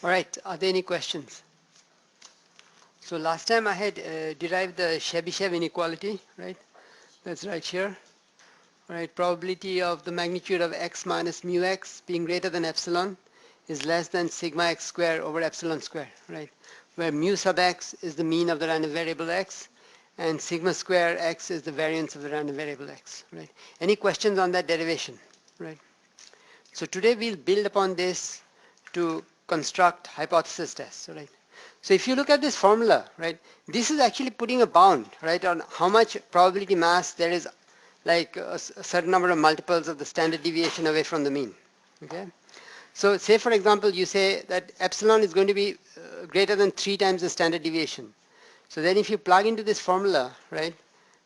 Alright, are there any questions? So last time I had derived the Chebyshev inequality, right? That's right here. Right, probability of the magnitude of x minus mu x being greater than epsilon is less than sigma x square over epsilon square, right? Where mu sub x is the mean of the random variable x and sigma square x is the variance of the random variable x, right? Any questions on that derivation, right? So today we'll build upon this to construct hypothesis tests, right? So if you look at this formula, right, this is actually putting a bound, right, on how much probability mass there is, like a certain number of multiples of the standard deviation away from the mean, okay? So say for example you say that epsilon is going to be greater than 3 times the standard deviation. So then if you plug into this formula, right,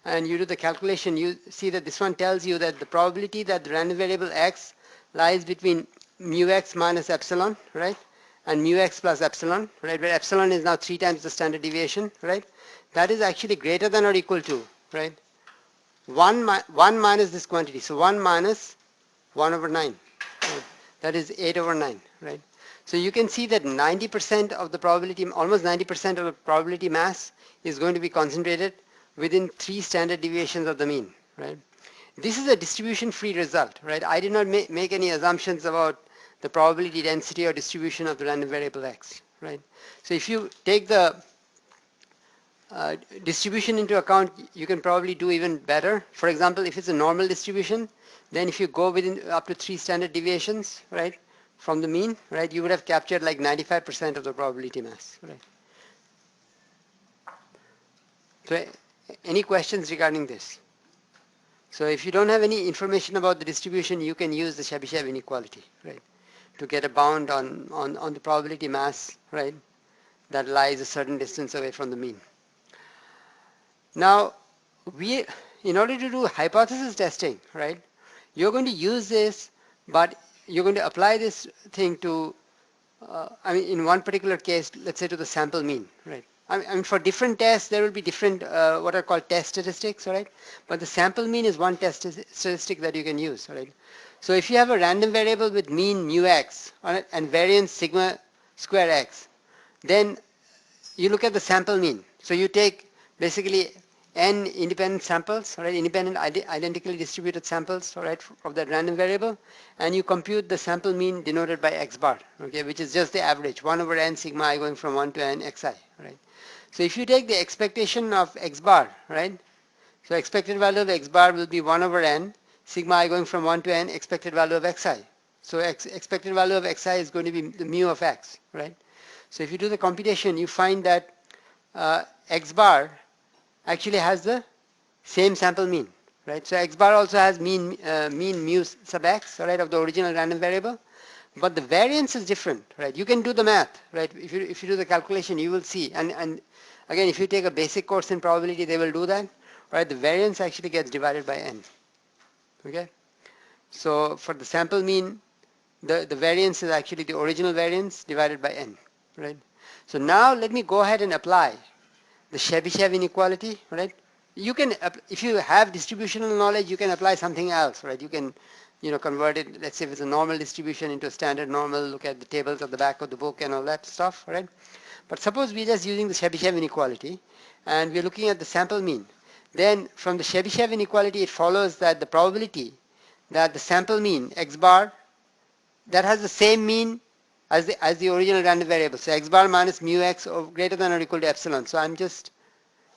and you do the calculation, you see that this one tells you that the probability that the random variable x lies between mu x minus epsilon, right, and mu x plus epsilon, right, where epsilon is now 3 times the standard deviation, right, that is actually greater than or equal to, right, 1 minus this quantity, so 1 minus 1 over 9, right? That is 8 over 9, right? So you can see that 90% of the probability, almost 90% of the probability mass is going to be concentrated within 3 standard deviations of the mean, right? This is a distribution-free result, right? I did not make any assumptions about the probability density or distribution of the random variable x, right? So if you take the distribution into account, you can probably do even better. For example, if it's a normal distribution, then if you go within up to 3 standard deviations, right, from the mean, right, you would have captured like 95% of the probability mass, right? So any questions regarding this? So if you don't have any information about the distribution, you can use the Chebyshev inequality, right, to get a bound on the probability mass, right, that lies a certain distance away from the mean. Now, in order to do hypothesis testing, right, you're going to use this, but you're going to apply this thing to, I mean, in one particular case, let's say to the sample mean, right? I mean, for different tests, there will be different, what are called test statistics, right? But the sample mean is one test statistic that you can use, right? So if you have a random variable with mean mu x and variance sigma square x, then you look at the sample mean. So you take basically n independent samples, right, independent identically distributed samples, right, of that random variable, and you compute the sample mean denoted by x bar, okay, which is just the average, 1 over n sigma I going from 1 to n xi, right. So if you take the expectation of x bar, right, so expected value of x bar will be 1 over n sigma I going from 1 to n expected value of xi. So expected value of xi is going to be the mu of x, right. So if you do the computation, you find that x bar actually has the same sample mean, right? So x bar also has mean mu sub x, right, of the original random variable, but the variance is different, right? You can do the math, right? If you do the calculation, you will see, and again, if you take a basic course in probability, they will do that, right? The variance actually gets divided by n, okay? So for the sample mean, the variance is actually the original variance divided by n, right? So now let me go ahead and apply the Chebyshev inequality, right? You can, if you have distributional knowledge, you can apply something else, right? You can, convert it, let's say if it's a normal distribution into a standard normal, look at the tables at the back of the book and all that stuff, right? But suppose we're just using the Chebyshev inequality and we're looking at the sample mean. Then from the Chebyshev inequality, it follows that the probability that the sample mean, x bar, that has the same mean as the original random variable. So x bar minus mu x or greater than or equal to epsilon. So I'm just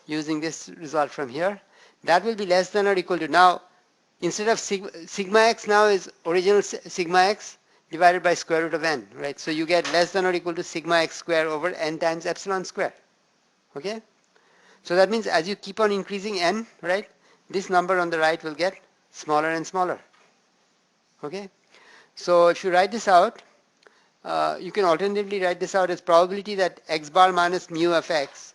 using this result from here. That will be less than or equal to, now instead of sigma x now is original sigma x divided by square root of n, right? So you get less than or equal to sigma x square over n times epsilon square, okay? So that means as you keep on increasing n, right, this number on the right will get smaller and smaller, okay? So if you write this out, you can alternatively write this out as probability that x bar minus mu of x,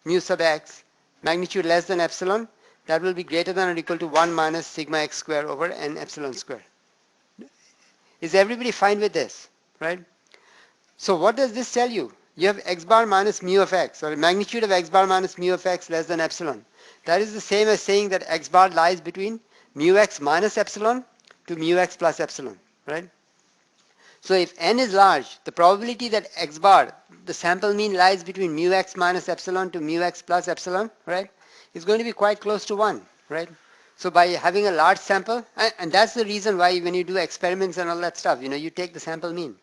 mu sub x, magnitude less than epsilon, that will be greater than or equal to 1 minus sigma x square over n epsilon square. Is everybody fine with this, right? So what does this tell you? You have x bar minus mu of x, or magnitude of x bar minus mu of x less than epsilon. That is the same as saying that x bar lies between mu x minus epsilon to mu x plus epsilon, right? So if n is large, the probability that x bar, the sample mean, lies between mu x minus epsilon to mu x plus epsilon, right, is going to be quite close to 1, right? So by having a large sample, and that's the reason why when you do experiments and all that stuff, you take the sample mean,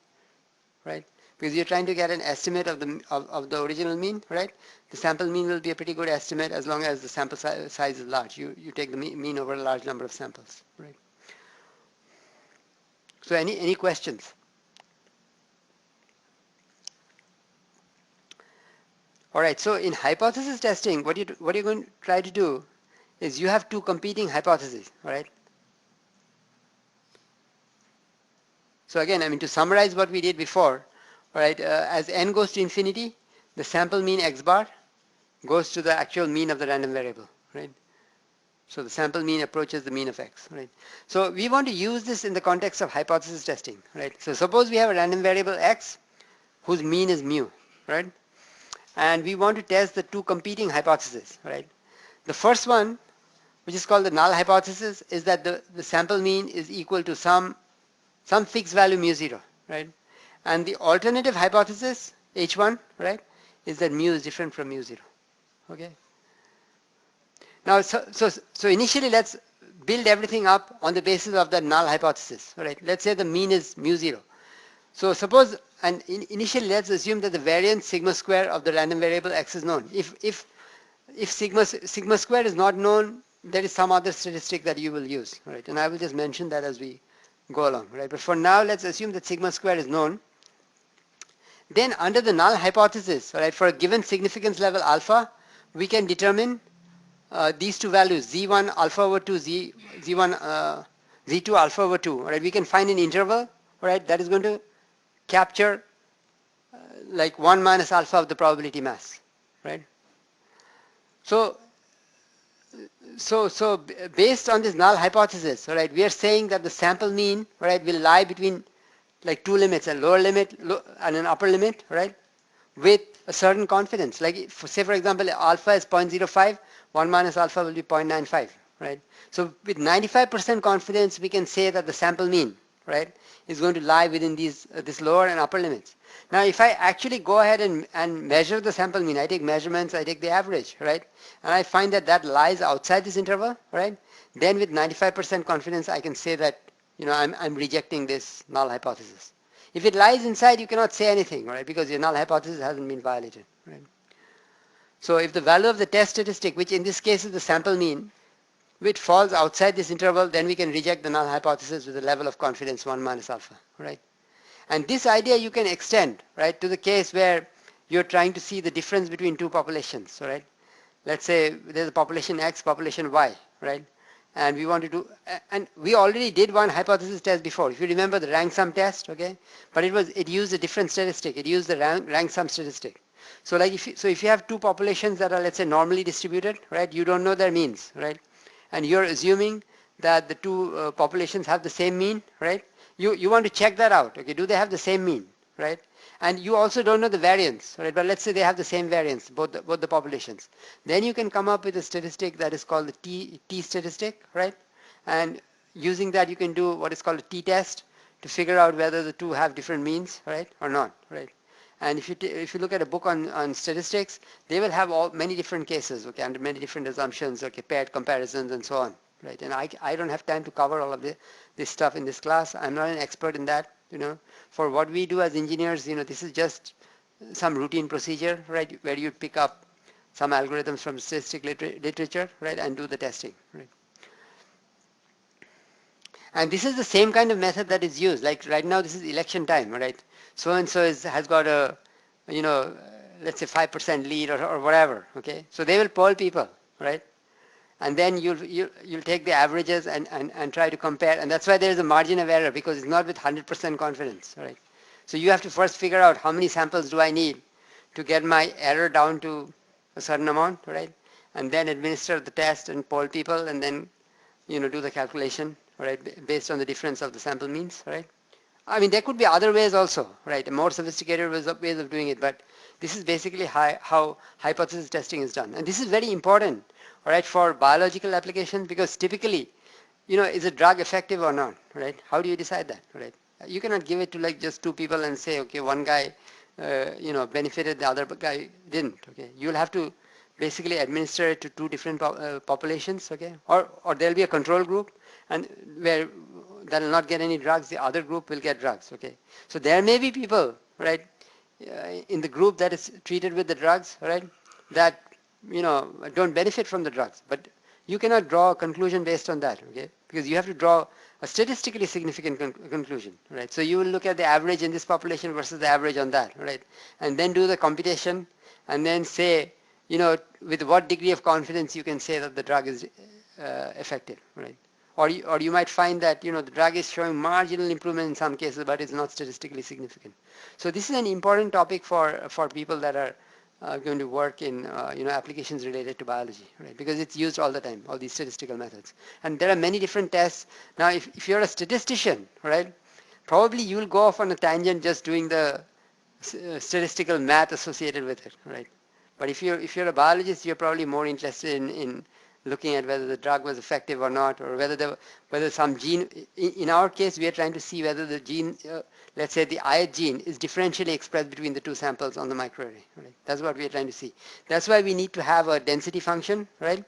right? Because you're trying to get an estimate of the original mean, right? The sample mean will be a pretty good estimate as long as the sample size is large. You take the mean over a large number of samples, right? So any questions? All right. So in hypothesis testing, what you're going to try to do is you have two competing hypotheses, all right? So again, I mean, to summarize what we did before, all right, as n goes to infinity, the sample mean x bar goes to the actual mean of the random variable, right? So the sample mean approaches the mean of x, right? So we want to use this in the context of hypothesis testing, right? So suppose we have a random variable x whose mean is mu, right? And we want to test the two competing hypotheses, right? The first one, which is called the null hypothesis, is that the sample mean is equal to some fixed value mu 0, right? And the alternative hypothesis, H1, right, is that mu is different from mu 0, okay? Now, so initially let's build everything up on the basis of the null hypothesis, right? Let's say the mean is mu 0. So suppose, and initially let's assume that the variance sigma square of the random variable x is known. If sigma square is not known, there is some other statistic that you will use, right? And I will just mention that as we go along, right? But for now, let's assume that sigma square is known. Then under the null hypothesis, right, for a given significance level alpha, we can determine these two values, z1 alpha over 2, z1 z2 alpha over 2, right? We can find an interval, right, that is going to capture like 1 minus alpha of the probability mass, right? So based on this null hypothesis, right, we are saying that the sample mean, right, will lie between like two limits, a lower limit and an upper limit, right, with a certain confidence. Like say for example, alpha is 0.05, 1 minus alpha will be 0.95, right? So with 95% confidence, we can say that the sample mean, right, is going to lie within these this lower and upper limits. Now if I actually go ahead and measure the sample mean, I take measurements, I take the average, right, and I find that that lies outside this interval, right, then with 95% confidence I can say that I'm rejecting this null hypothesis. If it lies inside, you cannot say anything, right, because your null hypothesis hasn't been violated, right? So if the value of the test statistic, which in this case is the sample mean, which falls outside this interval, then we can reject the null hypothesis with a level of confidence 1 minus alpha, right? And this idea you can extend, right, to the case where you're trying to see the difference between two populations, right? Let's say there's a population X, population Y, right? And we want to do, and we already did one hypothesis test before. If you remember the rank sum test, okay? But it used a different statistic. It used the rank sum statistic. So like if you have two populations that are, let's say, normally distributed, right? You don't know their means, right? And you're assuming that the two populations have the same mean, right? You want to check that out, okay? Do they have the same mean, right? And you also don't know the variance, right? But let's say they have the same variance, both the populations. Then you can come up with a statistic that is called the T statistic, right? And using that you can do what is called a t-test to figure out whether the two have different means, right, or not, right? And if you look at a book on statistics, they will have many different cases, okay, under many different assumptions, okay, paired comparisons and so on, right? And I don't have time to cover all of this stuff in this class. I'm not an expert in that, For what we do as engineers, this is just some routine procedure, right, where you pick up some algorithms from statistic literature, right, and do the testing, right? And this is the same kind of method that is used. Like right now, this is election time, right? So and so has got a, let's say 5% lead or whatever. Okay, so they will poll people, right? And then you'll take the averages and try to compare. And that's why there is a margin of error, because it's not with 100% confidence, right? So you have to first figure out how many samples do I need to get my error down to a certain amount, right? And then administer the test and poll people, and then do the calculation, right, based on the difference of the sample means, right? I mean, there could be other ways also, right, more sophisticated ways of doing it, but this is basically how hypothesis testing is done. And this is very important, all right, for biological applications, because typically, is a drug effective or not, right? How do you decide that, right? You cannot give it to like just two people and say, okay, one guy, benefited, the other guy didn't. Okay, you'll have to basically administer it to two different populations. Okay, or there'll be a control group, and where that will not get any drugs, the other group will get drugs. Okay, so there may be people, right, in the group that is treated with the drugs, right, that don't benefit from the drugs, but you cannot draw a conclusion based on that. Okay, because you have to draw a statistically significant conclusion, right? So you will look at the average in this population versus the average on that, right? And then do the computation, and then say, with what degree of confidence you can say that the drug is effective, right? Or you might find that the drug is showing marginal improvement in some cases, but it's not statistically significant. So this is an important topic for people that are going to work in applications related to biology, right? Because it's used all the time, all these statistical methods. And there are many different tests. Now, if you're a statistician, right, probably you'll go off on a tangent just doing the statistical math associated with it, right? But if you're a biologist, you're probably more interested in looking at whether the drug was effective or not, or whether some gene. In our case, we are trying to see whether the gene, let's say the IH gene, is differentially expressed between the two samples on the microarray. Right? That's what we are trying to see. That's why we need to have a density function, right?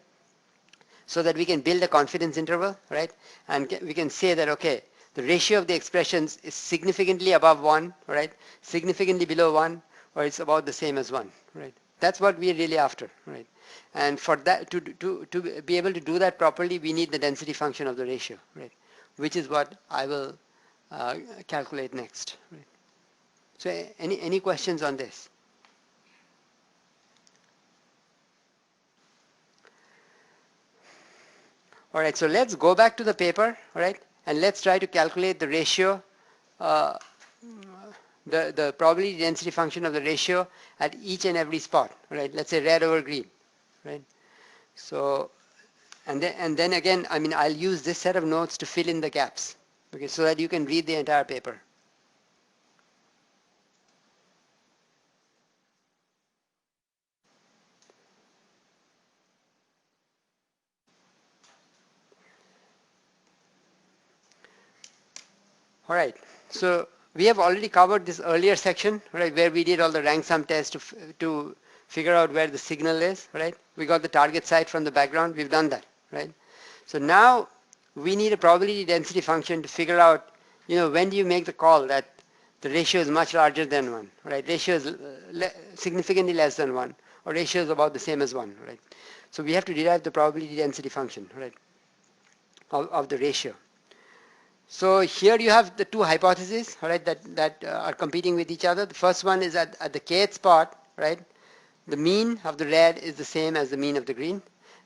So that we can build a confidence interval, right? And we can say that, okay, the ratio of the expressions is significantly above 1, right? Significantly below 1, or it's about the same as 1, right? That's what we're really after, right? And for that, to be able to do that properly, we need the density function of the ratio, right? Which is what I will calculate next, right? So any questions on this? All right, so let's go back to the paper, all right, and let's try to calculate the ratio, uh, the probability density function of the ratio at each and every spot, right? Let's say red over green, right? So, and then again, I mean, I'll use this set of notes to fill in the gaps, okay, so that you can read the entire paper. All right, so we have already covered this earlier section, right, where we did all the rank sum tests to figure out where the signal is, right? We got the target site from the background, we've done that, right? So now we need a probability density function to figure out, when do you make the call that the ratio is much larger than 1, right? Ratio is significantly less than 1, or ratio is about the same as 1, right? So we have to derive the probability density function, right, of the ratio. So here you have the two hypotheses, right, that are competing with each other. The first one is at the kth spot, right, the mean of the red is the same as the mean of the green,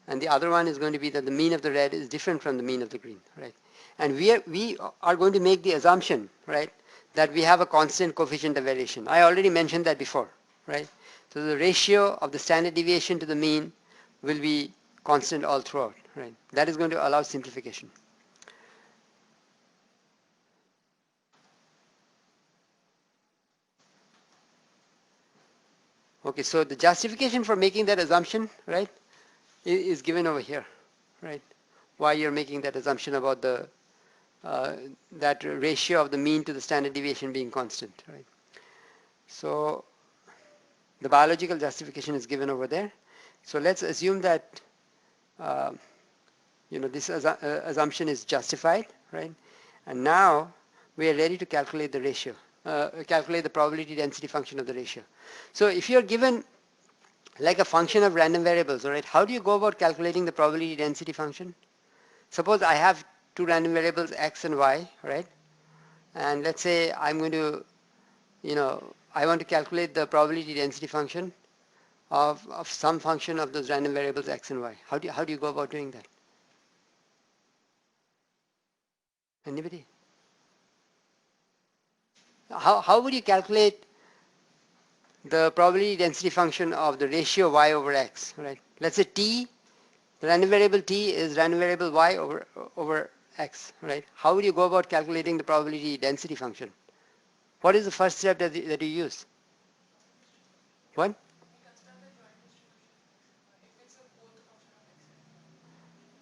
and the other one is going to be that the mean of the red is different from the mean of the green, right? And we are going to make the assumption, right, that we have a constant coefficient of variation. I already mentioned that before, right? So the ratio of the standard deviation to the mean will be constant all throughout, right? That is going to allow simplification. Okay, so the justification for making that assumption, right, is given over here, right? Why you're making that assumption about the that ratio of the mean to the standard deviation being constant, right? So the biological justification is given over there. So let's assume that uh, this assumption is justified, right? And now we are ready to calculate the ratio, calculate the probability density function of the ratio. So if you're given like a function of random variables, all right, how do you go about calculating the probability density function? Suppose I have two random variables x and y, right? And let's say I'm going to, I want to calculate the probability density function of some function of those random variables x and y. How do you go about doing that? Anybody? How would you calculate the probability density function of the ratio y over x, right? Let's say t, the random variable t is random variable y over x, right? How would you go about calculating the probability density function? What is the first step that you use? What?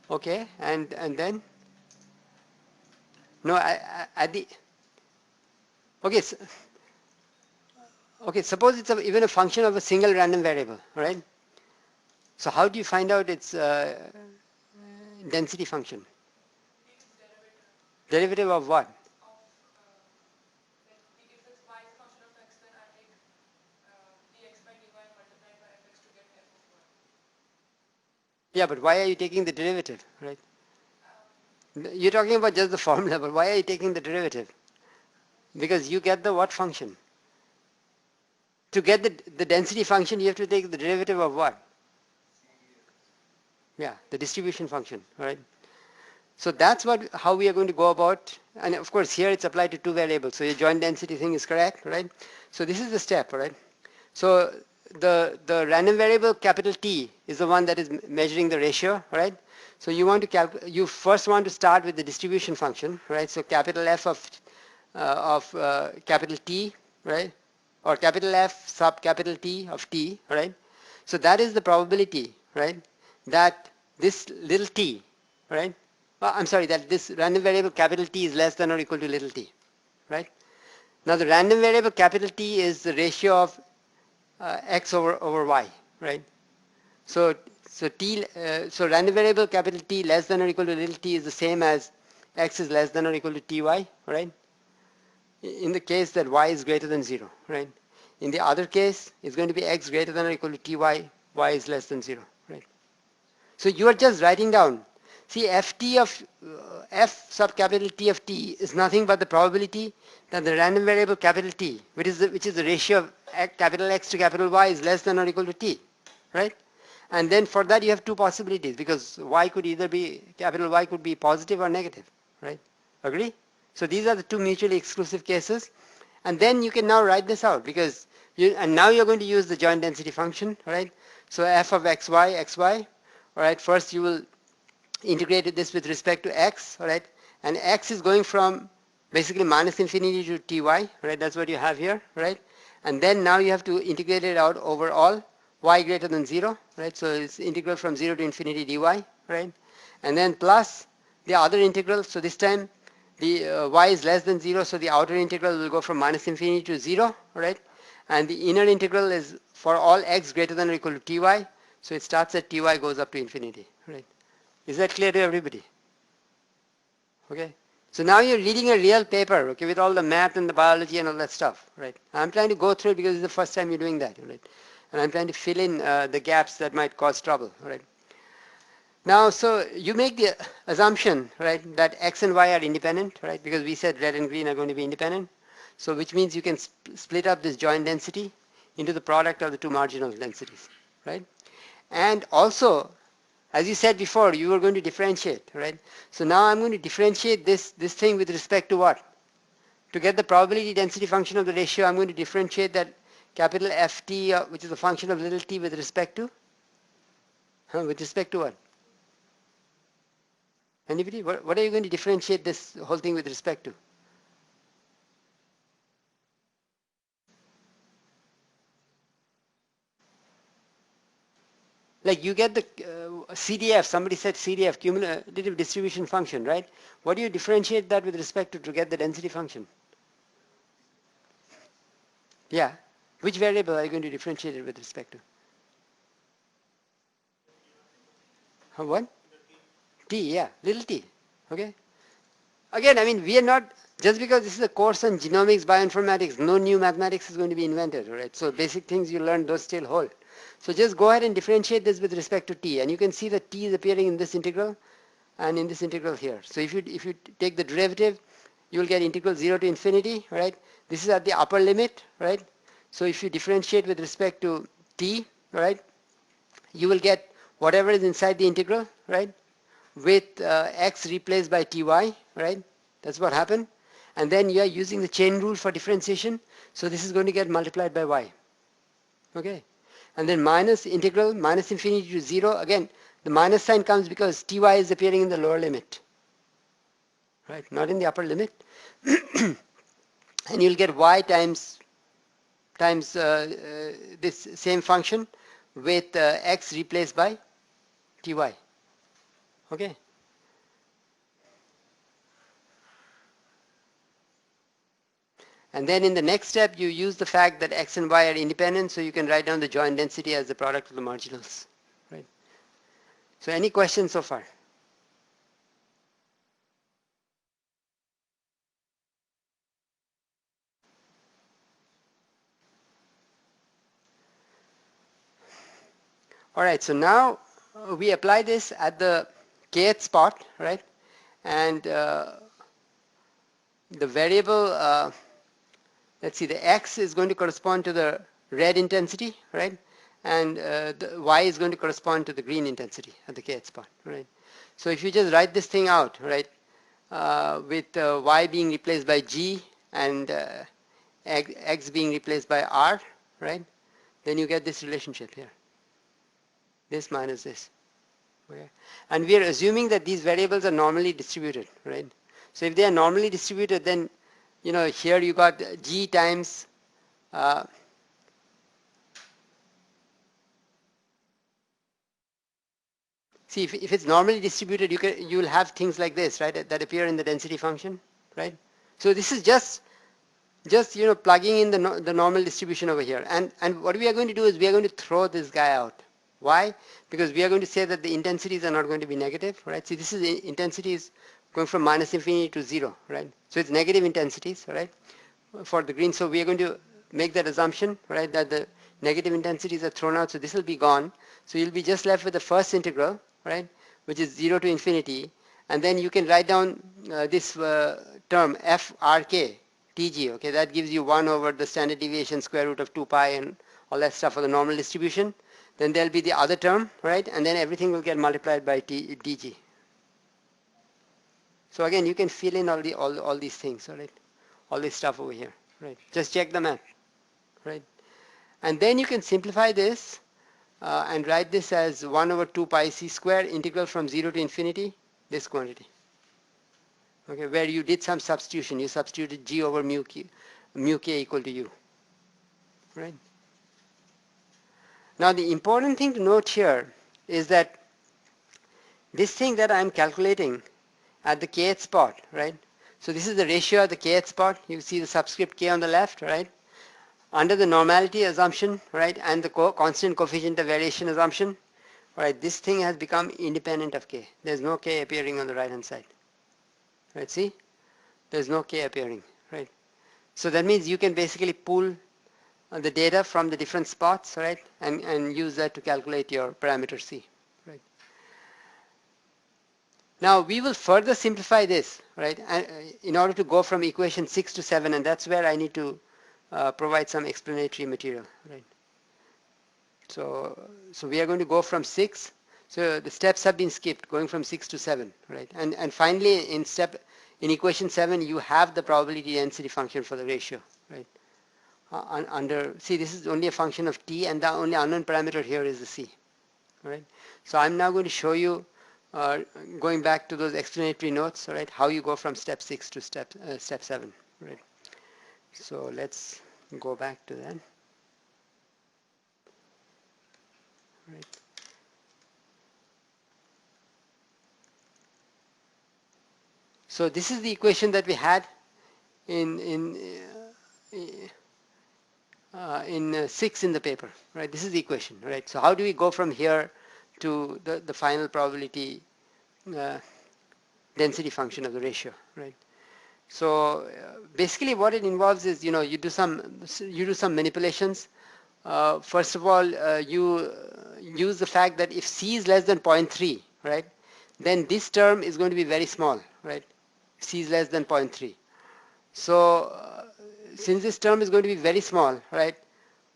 Okay, and then? No, at the Okay, okay, suppose it's even a function of a single random variable, right? So how do you find out its density function? Derivative of what? Yeah, but why are you taking the derivative, right? You're talking about just the formula, but why are you taking the derivative? Because you get the what function? To get the density function, you have to take the derivative of what? Yeah, the distribution function, right? So that's how we are going to go about, and of course here it's applied to two variables. So your joint density thing is correct, right? So this is the step, right? So the random variable capital T is the one that is measuring the ratio, right? So you first want to start with the distribution function, right? So capital F of capital T, right? Or capital F sub capital T of T, right? So that is the probability, right? That this little t, right? I'm sorry, that this random variable capital T is less than or equal to little t, right? Now the random variable capital T is the ratio of x over y, right? So so random variable capital T less than or equal to little t is the same as x is less than or equal to ty, right? In the case that y is greater than 0, right? In the other case, it's going to be x greater than or equal to ty, y is less than 0, right? So you are just writing down. See, ft of f sub capital T of t is nothing but the probability that the random variable capital T, which is the ratio of capital X to capital Y, is less than or equal to t, right? And then for that you have two possibilities, because y could either be capital Y could be positive or negative, right? Agree? So these are the two mutually exclusive cases, and then you can now write this out, because and now you're going to use the joint density function, right? So f of xy, all right, first you will integrate this with respect to x, all right, and x is going from basically minus infinity to ty, right, that's what you have here, right, and then now you have to integrate it out over all y greater than 0, right, so it's integral from 0 to infinity dy, right, and then plus the other integral, so this time the y is less than 0, so the outer integral will go from minus infinity to 0, right, and the inner integral is for all x greater than or equal to ty, so it starts at ty goes up to infinity, right. Is that clear to everybody? Okay. So now you're reading a real paper, okay, with all the math and the biology and all that stuff, right? I'm trying to go through it because it's the first time you're doing that, right? And I'm trying to fill in the gaps that might cause trouble, right? Now, so you make the assumption, right, that x and y are independent, right? Because we said red and green are going to be independent. So which means you can split up this joint density into the product of the two marginal densities, right? And also, as you said before, you were going to differentiate, right? So now I'm going to differentiate this thing with respect to what? To get the probability density function of the ratio, I'm going to differentiate that capital Ft, which is a function of little t, with respect to? With respect to what? Anybody? What are you going to differentiate this whole thing with respect to? Like you get the CDF, somebody said CDF, cumulative distribution function, right? What do you differentiate that with respect to get the density function? Yeah. Which variable are you going to differentiate it with respect to? What? T, yeah, little t. Okay. Again, I mean, we are not, just because this is a course on genomics, bioinformatics, no new mathematics is going to be invented, right? So basic things you learn, those still hold. So just go ahead and differentiate this with respect to t, and you can see that t is appearing in this integral and in this integral here. So if you take the derivative, you will get integral 0 to infinity, right? This is at the upper limit, right? So if you differentiate with respect to t, right, you will get whatever is inside the integral, right, with x replaced by ty, right? That's what happened. And then you are using the chain rule for differentiation. So this is going to get multiplied by y. Okay. And then minus integral minus infinity to 0. Again, the minus sign comes because ty is appearing in the lower limit, right? Not in the upper limit. And you'll get y times this same function with x replaced by ty. Okay. And then in the next step, you use the fact that x and y are independent, so you can write down the joint density as the product of the marginals. Right? So any questions so far? All right, so now we apply this at the kth spot, right? And the variable, let's see, the x is going to correspond to the red intensity, right? And the y is going to correspond to the green intensity at the kth spot, right? So if you just write this thing out, right, with y being replaced by g and x being replaced by r, right, then you get this relationship here. This minus this. Okay. And we are assuming that these variables are normally distributed, right? So if they are normally distributed, then here you got g times see, if it's normally distributed, you'll have things like this, right, that appear in the density function, right? So this is just plugging in the normal distribution over here, and what we are going to do is we are going to throw this guy out. Why? Because we are going to say that the intensities are not going to be negative, right? See, this is intensities going from minus infinity to 0, right? So it's negative intensities, right, for the green. So we are going to make that assumption, right, that the negative intensities are thrown out, so this will be gone. So you'll be just left with the first integral, right, which is 0 to infinity, and then you can write down this term frk tg, okay, that gives you 1 over the standard deviation square root of 2 pi and all that stuff for the normal distribution. Then there'll be the other term, right, and then everything will get multiplied by dg. So again, you can fill in all these things, all right, all this stuff over here, right? Just check the math, right? And then you can simplify this and write this as 1 over 2 pi c square integral from 0 to infinity, this quantity. Okay, where you did some substitution. You substituted g over mu k equal to u, right? Now the important thing to note here is that this thing that I'm calculating at the kth spot, right? So this is the ratio at the kth spot. You see the subscript k on the left, right? Under the normality assumption, right, and the constant coefficient of variation assumption, right, this thing has become independent of k. There's no k appearing on the right hand side. Right, see? There's no k appearing, right? So that means you can basically pull the data from the different spots, right, and use that to calculate your parameter c, right? Now we will further simplify this, right, in order to go from equation 6 to 7, and that's where I need to provide some explanatory material, right? So we are going to go from 6. So the steps have been skipped, going from 6 to 7, right? And finally, in equation 7, you have the probability density function for the ratio, right? See, this is only a function of t, and the only unknown parameter here is the c, right? So I'm now going to show you, going back to those explanatory notes, right, how you go from step 6 to step 7, right? So let's go back to that. Right. So this is the equation that we had in 6 in the paper, right? This is the equation, right? So how do we go from here to the final probability density function of the ratio, right? So basically what it involves is, you do some manipulations. First of all, you use the fact that if c is less than 0.3, right, then this term is going to be very small, right? C is less than 0.3. So since this term is going to be very small, right,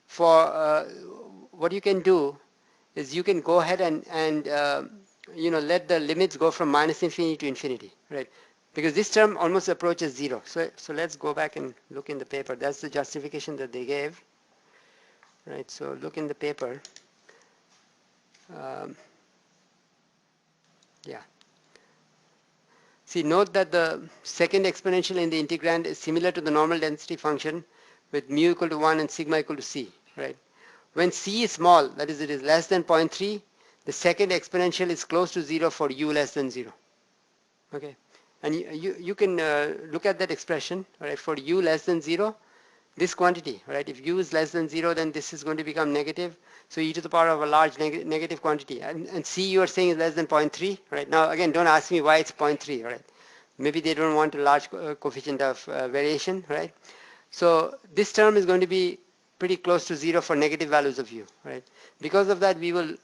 for what you can do is you can go ahead and let the limits go from minus infinity to infinity, right? Because this term almost approaches 0. So let's go back and look in the paper. That's the justification that they gave, right? So look in the paper. Yeah. See, note that the second exponential in the integrand is similar to the normal density function with mu equal to 1 and sigma equal to c, right? When c is small, that is, it is less than 0.3, the second exponential is close to 0 for u less than 0. Okay, and you can look at that expression, right? For u less than 0, this quantity, right? If u is less than 0, then this is going to become negative. So e to the power of a large negative quantity. And c you are saying is less than 0.3, right? Now again, don't ask me why it's 0.3, right? Maybe they don't want a large coefficient of variation, right? So this term is going to be pretty close to 0 for negative values of u, right? Because of that, we will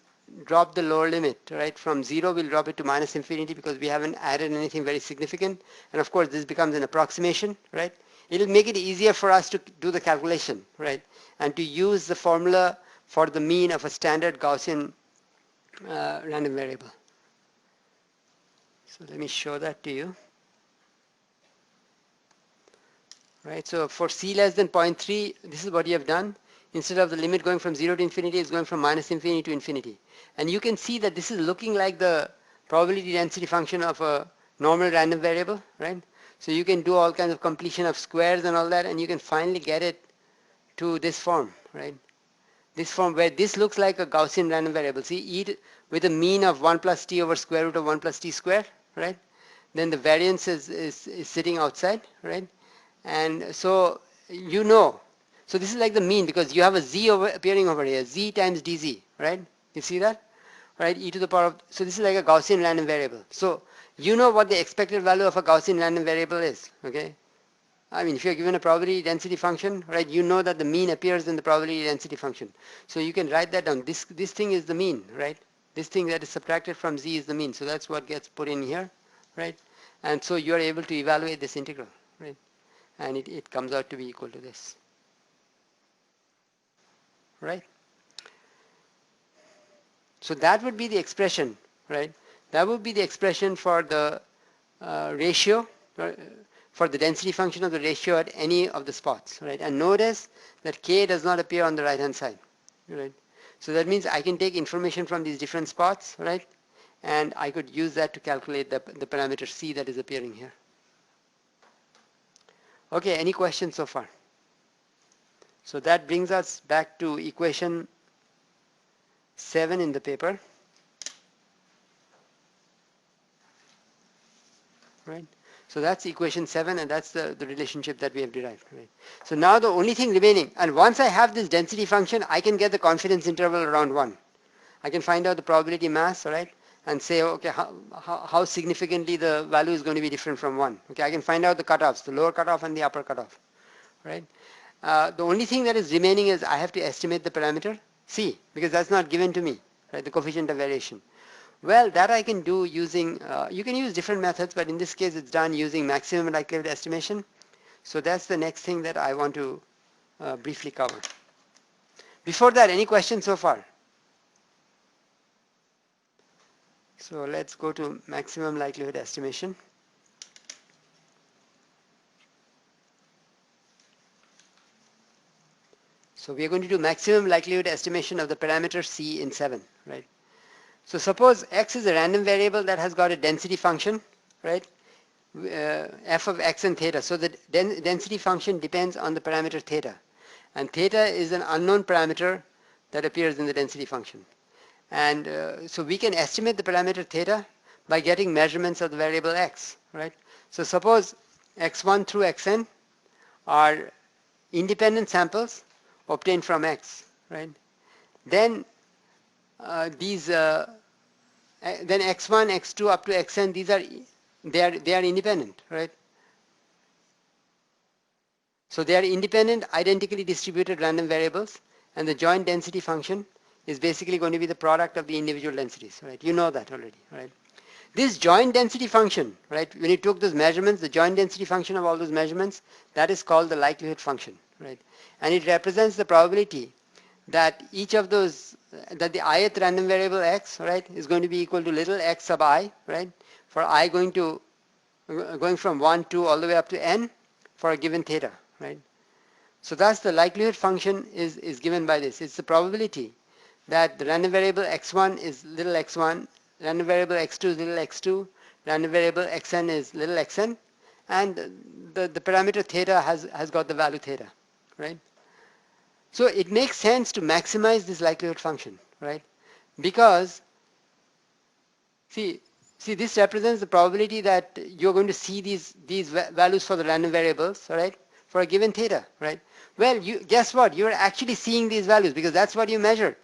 drop the lower limit, right? From 0, we'll drop it to minus infinity because we haven't added anything very significant. And of course, this becomes an approximation, right? It'll make it easier for us to do the calculation, right? And to use the formula for the mean of a standard Gaussian random variable. So let me show that to you. Right, so for c less than 0.3, this is what you have done. Instead of the limit going from 0 to infinity, it's going from minus infinity to infinity. And you can see that this is looking like the probability density function of a normal random variable, right? So you can do all kinds of completion of squares and all that, and you can finally get it to this form, right? This form where this looks like a Gaussian random variable. See, e with a mean of 1 plus t over square root of 1 plus t squared, right? Then the variance is sitting outside, right? And so you know, so this is like the mean because you have a z appearing over here, z times dz, right? You see that? Right, e to the power of, so this is like a Gaussian random variable. So you know what the expected value of a Gaussian random variable is, okay? I mean, if you're given a probability density function, right, you know that the mean appears in the probability density function. So you can write that down. This thing is the mean, right? This thing that is subtracted from z is the mean. So that's what gets put in here, right? And so you are able to evaluate this integral, right? And it comes out to be equal to this, right? So that would be the expression, right? That would be the expression for the ratio, for the density function of the ratio at any of the spots, right? And notice that k does not appear on the right hand side, right? So that means I can take information from these different spots, right? And I could use that to calculate the parameter c that is appearing here. Okay, any questions so far? So that brings us back to equation 7 in the paper, right? So that's equation 7, and that's the relationship that we have derived, right? So now the only thing remaining, and once I have this density function, I can get the confidence interval around 1. I can find out the probability mass, right? And say, okay, how significantly the value is going to be different from 1. Okay, I can find out the cutoffs, the lower cutoff and the upper cutoff, right? The only thing that is remaining is I have to estimate the parameter c, because that's not given to me, right? The coefficient of variation. Well, that I can do using, you can use different methods, but in this case it's done using maximum likelihood estimation. So that's the next thing that I want to briefly cover. Before that, any questions so far? So let's go to maximum likelihood estimation. So we are going to do maximum likelihood estimation of the parameter c in 7, right? So suppose x is a random variable that has got a density function, right? F of x and theta. So the density function depends on the parameter theta. And theta is an unknown parameter that appears in the density function. And so we can estimate the parameter theta by getting measurements of the variable x, right? So suppose x1 through xn are independent samples obtained from x, right? Then then x1, x2 up to xn, they are independent, right? So they are independent, identically distributed random variables, and the joint density function is basically going to be the product of the individual densities, right? You know that already, right? This joint density function, right? When you took those measurements, the joint density function of all those measurements, that is called the likelihood function, right? And it represents the probability that each of those, that the ith random variable x, right, is going to be equal to little x sub I, right, for I going from 1, 2 all the way up to n for a given theta, right? So thus the likelihood function is given by this. It's the probability that the random variable x1 is little x1, random variable x2 is little x2, random variable xn is little xn, and the parameter theta has got the value theta, right? So it makes sense to maximize this likelihood function, right? Because see this represents the probability that you're going to see these values for the random variables, right, for a given theta, right? Well, you guess what? You're actually seeing these values because that's what you measured,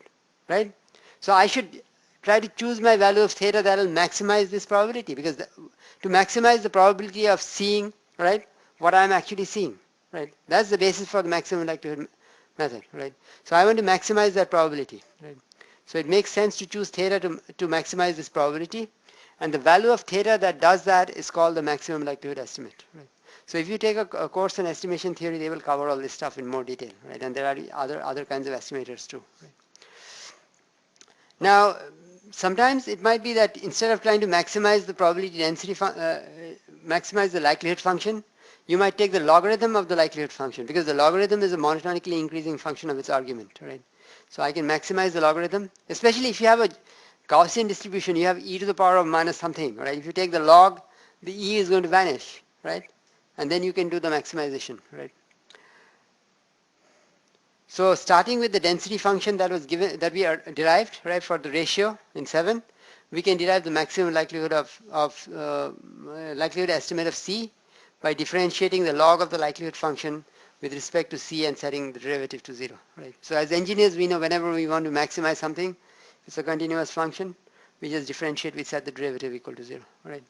right? So I should try to choose my value of theta that will maximize this probability because to maximize the probability of seeing, right, what I'm actually seeing, right? That's the basis for the maximum likelihood method, right? So I want to maximize that probability, right? So it makes sense to choose theta to maximize this probability, and the value of theta that does that is called the maximum likelihood estimate, right? So if you take a course in estimation theory, they will cover all this stuff in more detail, right? And there are other kinds of estimators too, right? Now, sometimes it might be that instead of trying to maximize the probability density, maximize the likelihood function, you might take the logarithm of the likelihood function because the logarithm is a monotonically increasing function of its argument, right? So I can maximize the logarithm, especially if you have a Gaussian distribution, you have e to the power of minus something, right? If you take the log, the e is going to vanish, right? And then you can do the maximization, right? So starting with the density function that was given, that we are derived, right, for the ratio in 7, we can derive the maximum likelihood likelihood estimate of C by differentiating the log of the likelihood function with respect to C and setting the derivative to 0, right? So as engineers, we know whenever we want to maximize something, it's a continuous function, we just differentiate, we set the derivative equal to 0, right?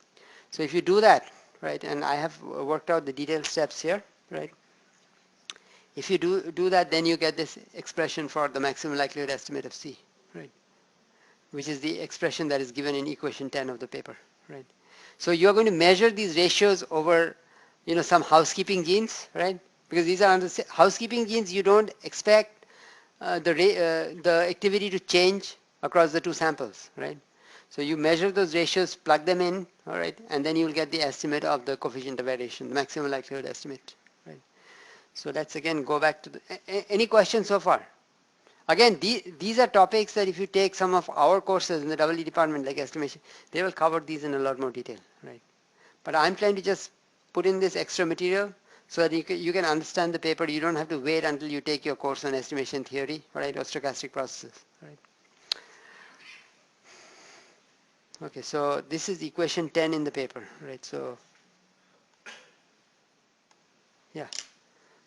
So if you do that, right, and I have worked out the detailed steps here, right? If you do that, then you get this expression for the maximum likelihood estimate of C, right? Which is the expression that is given in equation 10 of the paper, right? So you're going to measure these ratios over, some housekeeping genes, right? Because these are under housekeeping genes, you don't expect the activity to change across the two samples, right? So you measure those ratios, plug them in, all right, and then you'll get the estimate of the coefficient of variation, the maximum likelihood estimate, right? So let's again go back to any questions so far? Again, these are topics that if you take some of our courses in the EE department like estimation, they will cover these in a lot more detail, right? But I'm trying to just put in this extra material so that you can understand the paper. You don't have to wait until you take your course on estimation theory, right, or stochastic processes, right? Okay, so this is equation 10 in the paper, right? So, yeah.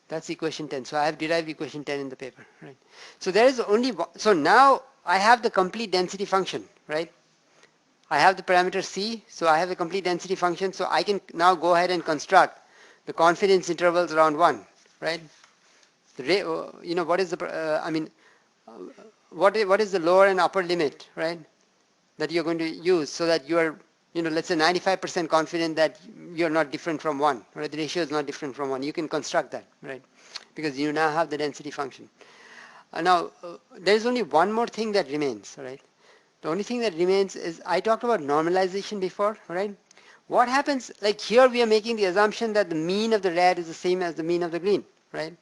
That's equation 10. So I have derived equation 10 in the paper, right? So there is only one. So now I have the complete density function, right? I have the parameter C, so I have the complete density function, so I can now go ahead and construct the confidence intervals around 1, right? What is the, what is the lower and upper limit, right, that you're going to use so that you are, let's say 95% confident that you're not different from 1, right? The ratio is not different from 1. You can construct that, right? Because you now have the density function. Now, there's only one more thing that remains, right? The only thing that remains is, I talked about normalization before, right? What happens, like here we are making the assumption that the mean of the red is the same as the mean of the green, right?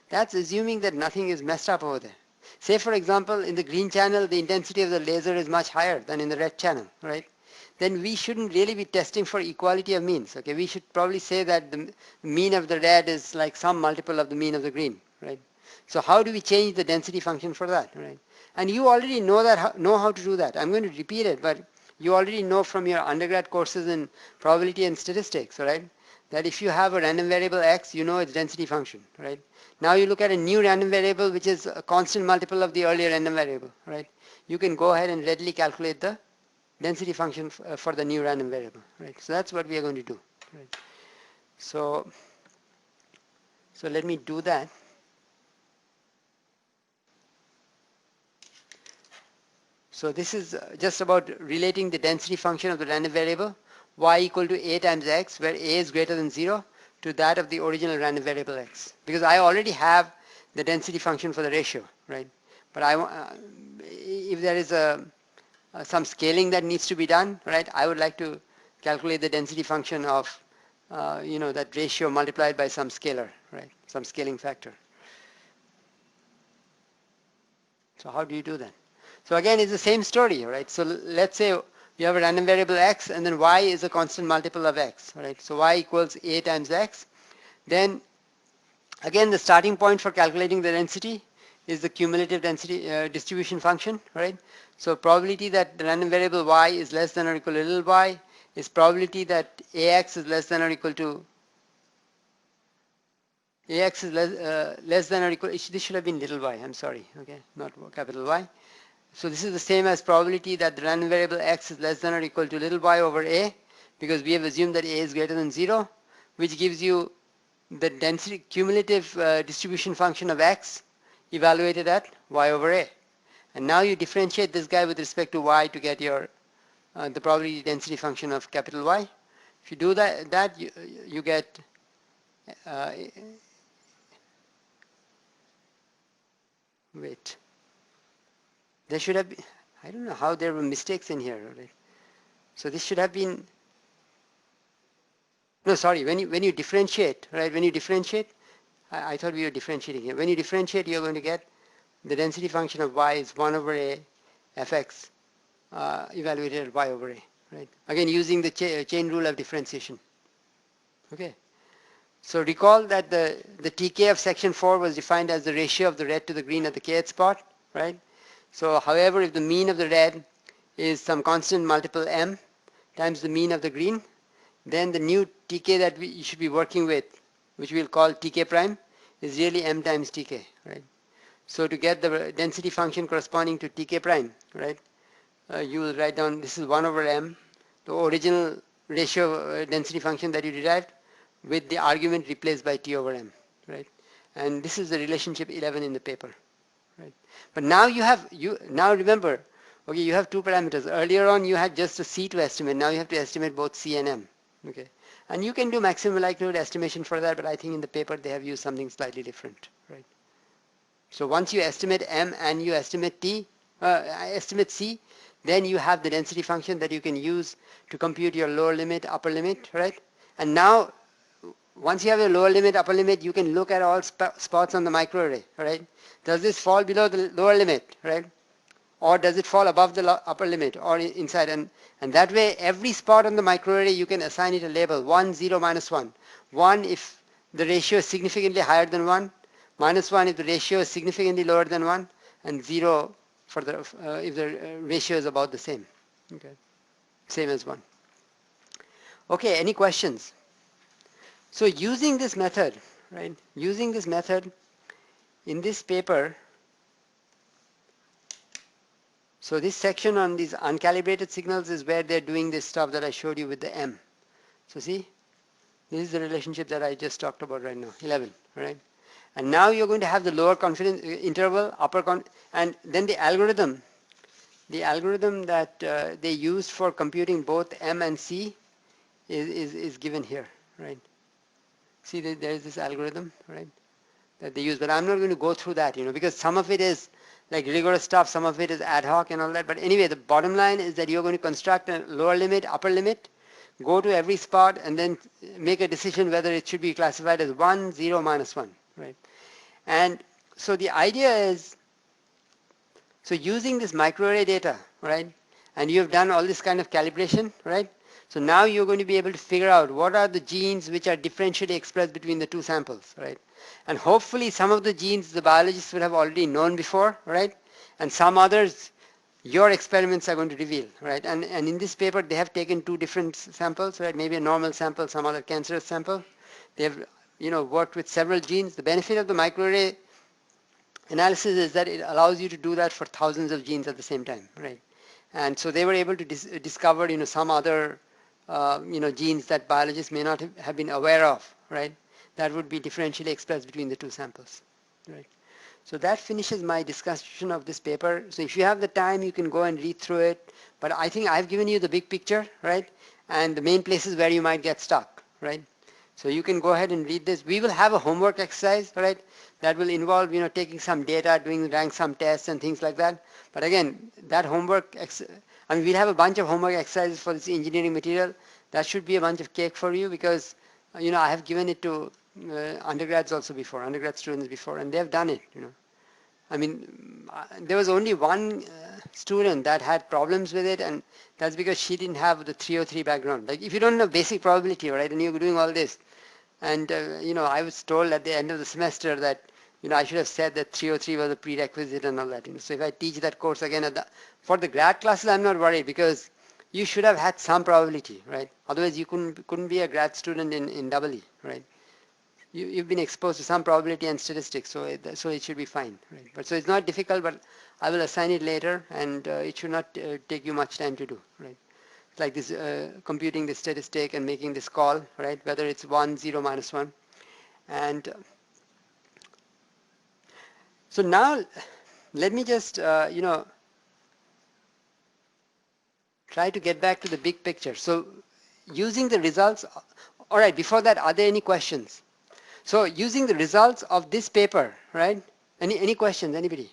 That's assuming that nothing is messed up over there. Say for example, in the green channel, the intensity of the laser is much higher than in the red channel, right? Then we shouldn't really be testing for equality of means, okay? We should probably say that the mean of the red is like some multiple of the mean of the green, right? So how do we change the density function for that, right? And you already know how to do that. I'm going to repeat it, but you already know from your undergrad courses in probability and statistics, right? That if you have a random variable x, you know its density function, right? Now you look at a new random variable which is a constant multiple of the earlier random variable, right? You can go ahead and readily calculate the density function for the new random variable, right? So that's what we are going to do, right? So let me do that. So this is just about relating the density function of the random variable y equal to a times x, where a is greater than 0, to that of the original random variable x. Because I already have the density function for the ratio, right? But if there is some scaling that needs to be done, right, I would like to calculate the density function of that ratio multiplied by some scalar, right, some scaling factor. So how do you do that? So again, it's the same story, right? So let's say you have a random variable x, and then y is a constant multiple of x, right? So y equals a times x. Then again, the starting point for calculating the density is the cumulative density distribution function, right? So probability that the random variable y is less than or equal to little y is probability that ax is less than or equal to Ax is less than or equal, this should have been little y, I'm sorry, okay, not capital Y. So this is the same as probability that the random variable x is less than or equal to little y over a, because we have assumed that a is greater than 0, which gives you the density cumulative distribution function of x evaluated at y over a. And now you differentiate this guy with respect to y to get your the probability density function of capital Y. If you do that you get wait. There should have been, I don't know how there were mistakes in here. Right? So this should have been, no, sorry, when you differentiate, right, when you differentiate, I thought we were differentiating here. When you differentiate, you're going to get the density function of y is 1 over a fx evaluated at y over a, right? Again, using the chain rule of differentiation. Okay. So recall that the TK of section 4 was defined as the ratio of the red to the green at the kth spot, right? So however, if the mean of the red is some constant multiple m times the mean of the green, then the new TK that you should be working with, which we'll call TK prime, is really m times TK, right? So to get the density function corresponding to TK prime, right, you will write down this is 1 over m, the original ratio density function that you derived, with the argument replaced by T over M, right? And this is the relationship 11 in the paper, right? But now now remember, okay, you have two parameters. Earlier on you had just a C to estimate. Now you have to estimate both C and M, okay? And you can do maximum likelihood estimation for that, but I think in the paper they have used something slightly different, right? So once you estimate M and you estimate estimate C, then you have the density function that you can use to compute your lower limit, upper limit, right? And now once you have a lower limit, upper limit, you can look at all spots on the microarray, right? Does this fall below the lower limit, right? Or does it fall above the upper limit or inside? And that way, every spot on the microarray, you can assign it a label, 1, 0, minus 1. 1 if the ratio is significantly higher than 1, minus 1 if the ratio is significantly lower than 1, and 0 for the if the ratio is about the same. Okay, same as 1. Okay, any questions? So using this method, right, using this method in this paper, so this section on these uncalibrated signals is where they're doing this stuff that I showed you with the M. So see, this is the relationship that I just talked about right now, 11, right? And now you're going to have the lower confidence interval, and then the algorithm that they used for computing both M and C is given here, right? See, there is this algorithm, right, that they use, but I'm not going to go through that, because some of it is like rigorous stuff, some of it is ad hoc and all that. But anyway, the bottom line is that you're going to construct a lower limit, upper limit, go to every spot, and then make a decision whether it should be classified as 1, 0, minus 1, right? And so the idea is, so using this microarray data, right, and you have done all this kind of calibration, right? So now you're going to be able to figure out what are the genes which are differentially expressed between the two samples, right? And hopefully some of the genes the biologists would have already known before, right? And some others your experiments are going to reveal, right? And in this paper they have taken two different samples, right? Maybe a normal sample, some other cancerous sample. They have worked with several genes. The benefit of the microarray analysis is that it allows you to do that for thousands of genes at the same time, right? And so they were able to discover some other genes that biologists may not have been aware of, right? That would be differentially expressed between the two samples, right? So that finishes my discussion of this paper. So if you have the time, you can go and read through it. But I think I've given you the big picture, right? And the main places where you might get stuck, right? So you can go ahead and read this. We will have a homework exercise, right? That will involve, taking some data, doing rank sum tests and things like that. But again, that homework, we'll have a bunch of homework exercises for this engineering material. That should be a bunch of cake for you because, I have given it to undergrads also before, undergrad students before, and they've done it, there was only one student that had problems with it, and that's because she didn't have the 303 background. Like if you don't know basic probability, right, and you're doing all this, and I was told at the end of the semester that I should have said that 303 was a prerequisite and all that. So if I teach that course again for the grad classes, I'm not worried because you should have had some probability, right? Otherwise, you couldn't be a grad student in EE, right? you've been exposed to some probability and statistics, so it should be fine, right? But so it's not difficult, but I will assign it later, and it should not take you much time to do, right? It's like this computing the statistic and making this call, right? Whether it's 1, 0, -1, and so now let me just try to get back to the big picture. So using the results, all right, before that, are there any questions? So using the results of this paper, right? Any questions, anybody?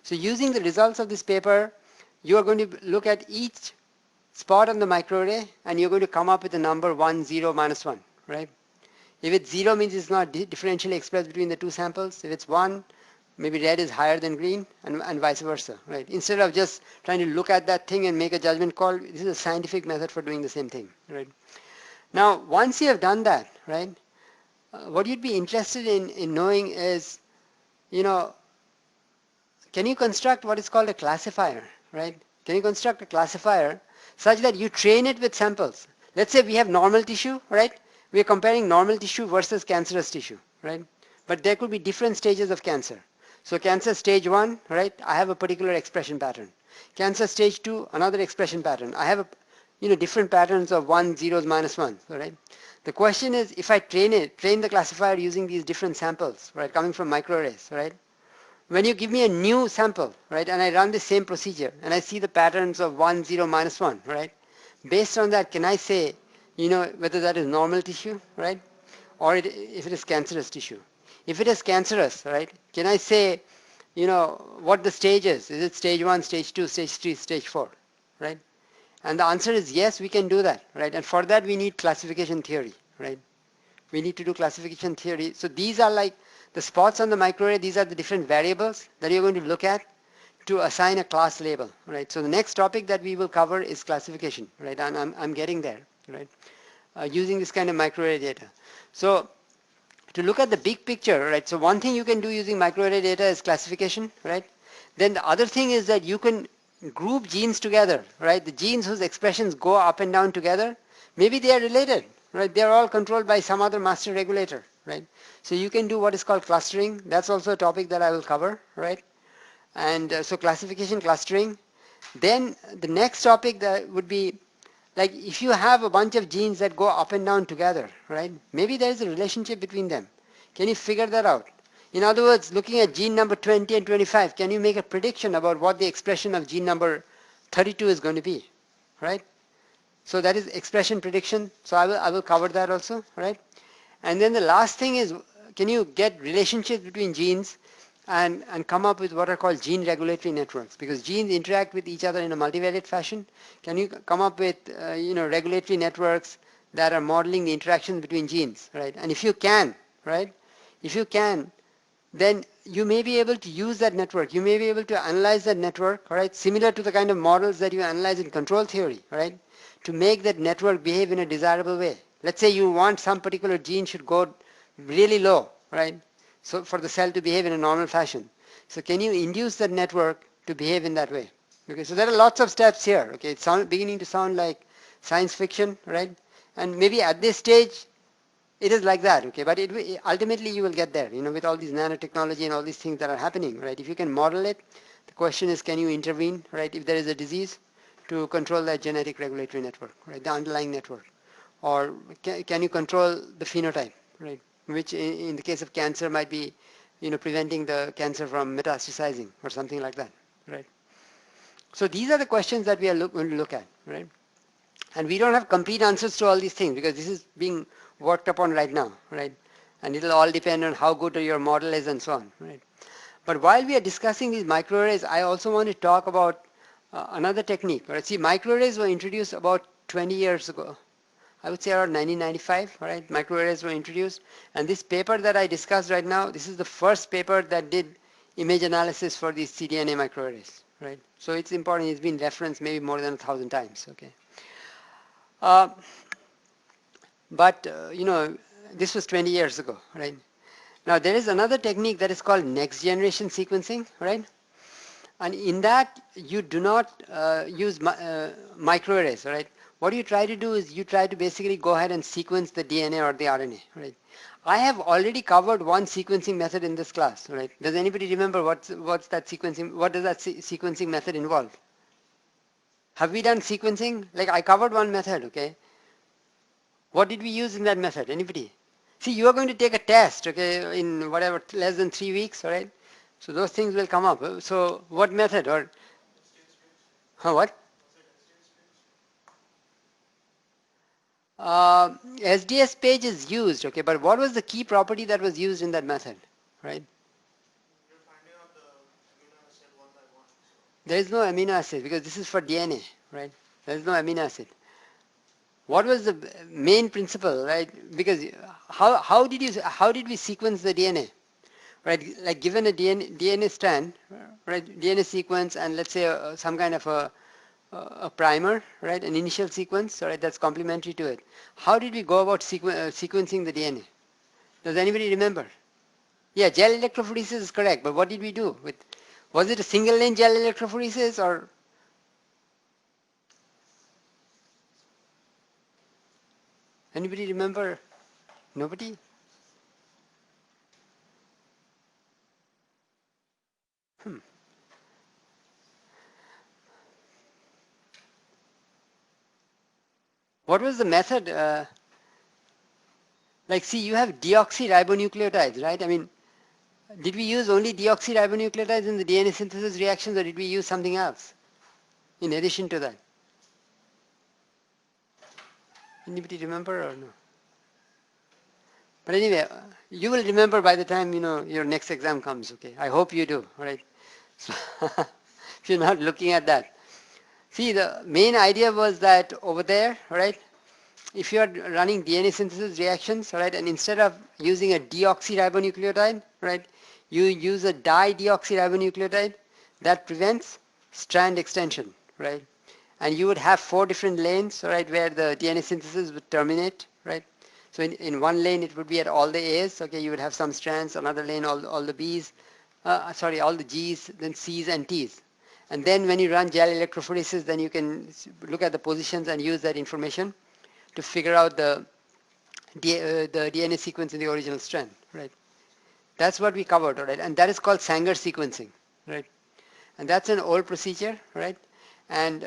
So using the results of this paper, you are going to look at each spot on the microarray and you're going to come up with a number 1, 0, -1, right? If it's 0 means it's not differentially expressed between the two samples. If it's 1, maybe red is higher than green and vice versa, right? Instead of just trying to look at that thing and make a judgment call, this is a scientific method for doing the same thing, right? Now, once you have done that, right, what you'd be interested in knowing is, can you construct what is called a classifier, right? Can you construct a classifier such that you train it with samples? Let's say we have normal tissue, right? We are comparing normal tissue versus cancerous tissue, right? But there could be different stages of cancer. So cancer stage 1, right? I have a particular expression pattern. Cancer stage 2, another expression pattern. I have different patterns of 1, 0s, -1, right? The question is, if I train the classifier using these different samples, right, coming from microarrays, right? When you give me a new sample, right, and I run the same procedure, and I see the patterns of 1, 0, -1, right? Based on that, can I say, whether that is normal tissue, right, or if it is cancerous tissue? If it is cancerous, right, can I say, what the stage is? Is it stage 1, stage 2, stage 3, stage 4, right? And the answer is yes, we can do that, right? And for that, we need classification theory, right? We need to do classification theory. So these are like the spots on the microarray. These are the different variables that you're going to look at to assign a class label, right? So the next topic that we will cover is classification, right? And I'm getting there, right? Using this kind of microarray data. So to look at the big picture, right? So one thing you can do using microarray data is classification, right? Then the other thing is that you can group genes together, right? The genes whose expressions go up and down together, maybe they are related, right? They are all controlled by some other master regulator, right? So you can do what is called clustering. That's also a topic that I will cover, right? And so classification, clustering. Then the next topic that would be, like, if you have a bunch of genes that go up and down together, right? Maybe there is a relationship between them. Can you figure that out? In other words, looking at gene number 20 and 25, can you make a prediction about what the expression of gene number 32 is going to be, right? So that is expression prediction. So I will cover that also, right? And then the last thing is, can you get relationships between genes and come up with what are called gene regulatory networks? Because genes interact with each other in a multivariate fashion. Can you come up with regulatory networks that are modeling the interactions between genes, right? And if you can, right? If you can, then you may be able to use that network. You may be able to analyze that network, right? Similar to the kind of models that you analyze in control theory, right? To make that network behave in a desirable way. Let's say you want some particular gene should go really low, right? So for the cell to behave in a normal fashion. So can you induce that network to behave in that way? Okay, so there are lots of steps here. Okay, it's beginning to sound like science fiction, right? And maybe at this stage, it is like that, okay, but ultimately you will get there, with all these nanotechnology and all these things that are happening, right? If you can model it, the question is, can you intervene, right, if there is a disease, to control that genetic regulatory network, right, the underlying network, or can you control the phenotype, right, which in the case of cancer might be, preventing the cancer from metastasizing or something like that, right? So these are the questions that we are going to look at, right? And we don't have complete answers to all these things because this is being worked upon right now, right? And it'll all depend on how good your model is and so on, right? But while we are discussing these microarrays, I also want to talk about another technique, right? See, microarrays were introduced about 20 years ago. I would say around 1995, right? Microarrays were introduced. And this paper that I discussed right now, this is the first paper that did image analysis for these cDNA microarrays, right? So it's important. It's been referenced maybe more than 1,000 times, okay? But this was 20 years ago, right? Now there is another technique that is called next generation sequencing, right? And in that you do not use microarrays, right? What you try to do is you try to basically go ahead and sequence the DNA or the RNA, right? I have already covered one sequencing method in this class, right? Does anybody remember what's that sequencing, what does that sequencing method involve? Have we done sequencing? Like I covered one method, okay? What did we use in that method? Anybody? See, you are going to take a test, okay, in whatever, less than 3 weeks, all right? So those things will come up. So what method or, what? SDS page is used, okay, but what was the key property that was used in that method, right? There is no amino acid because this is for DNA, right? There is no amino acid. What was the main principle, right? Because how did we sequence the DNA, right? Like given a DNA strand, right? DNA sequence and let's say some kind of a primer, right? An initial sequence, right? That's complementary to it. How did we go about sequencing the DNA? Does anybody remember? Yeah, gel electrophoresis is correct, but what did we do? Was it a single lane gel electrophoresis or? Anybody remember? Nobody? What was the method? Like, see, you have deoxyribonucleotides, right? I mean, did we use only deoxyribonucleotides in the DNA synthesis reactions or did we use something else in addition to that? Anybody remember or no? But anyway, you will remember by the time, your next exam comes, okay? I hope you do, right? So if you're not looking at that. See, the main idea was that over there, right? If you are running DNA synthesis reactions, right, and instead of using a deoxyribonucleotide, right, you use a dideoxyribonucleotide that prevents strand extension, right? And you would have 4 different lanes, right, where the DNA synthesis would terminate, right? So in one lane it would be at all the A's, okay, you would have some strands, another lane all the B's, all the G's, then C's and T's. And then when you run gel electrophoresis, then you can look at the positions and use that information to figure out the DNA sequence in the original strand, right? That's what we covered, right? And that is called Sanger sequencing, right? And that's an old procedure, right? And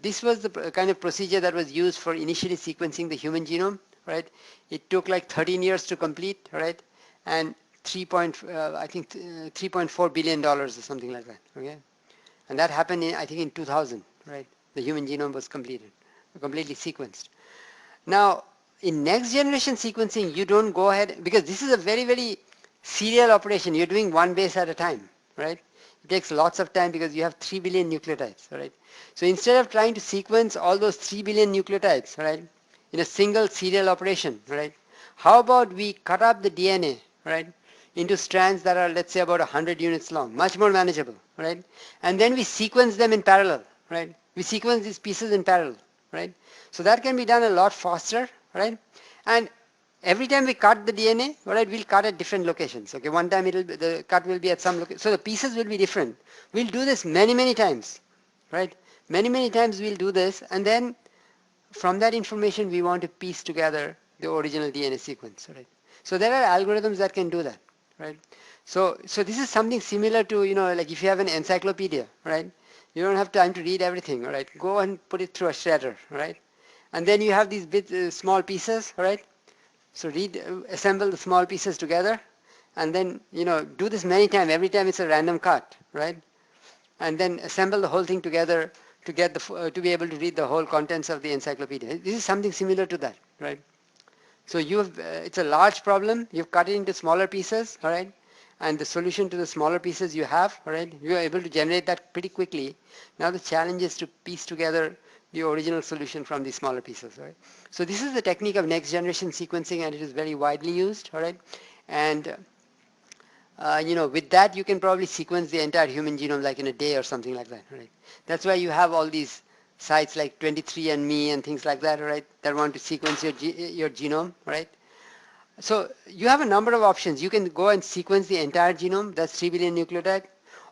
this was the kind of procedure that was used for initially sequencing the human genome, right? It took like 13 years to complete, right? And $3.4 billion or something like that, okay? And that happened I think in 2000, right? The human genome was completely sequenced. Now, in next generation sequencing, you don't go ahead, because this is a very, very serial operation. You're doing one base at a time, right? It takes lots of time because you have 3 billion nucleotides, right? So instead of trying to sequence all those 3 billion nucleotides, right, in a single serial operation, right, how about we cut up the DNA, right, into strands that are, let's say, about 100 units long, much more manageable, right? And then we sequence them in parallel, right? We sequence these pieces in parallel, right? So that can be done a lot faster, right? And every time we cut the DNA, right, we'll cut at different locations. Okay, one time the cut will be at some location, so the pieces will be different. We'll do this many, many times, right? Many, many times we'll do this, and then from that information we want to piece together the original DNA sequence, right? So there are algorithms that can do that, right? So this is something similar to, like if you have an encyclopedia, right? You don't have time to read everything, right? Go and put it through a shredder, right? And then you have these small pieces, right? So assemble the small pieces together, and then do this many times. Every time it's a random cut, right? And then assemble the whole thing together to get to be able to read the whole contents of the encyclopedia. This is something similar to that, right? So it's a large problem. You've cut it into smaller pieces, all right? And the solution to the smaller pieces you have, all right? You are able to generate that pretty quickly. Now the challenge is to piece together the original solution from these smaller pieces, right? So this is the technique of next generation sequencing, and it is very widely used, all right? And with that you can probably sequence the entire human genome like in a day or something like that, right? That's why you have all these sites like 23andMe and things like that, right? That want to sequence your genome, right? So you have a number of options. You can go and sequence the entire genome, that's 3 billion nucleotide,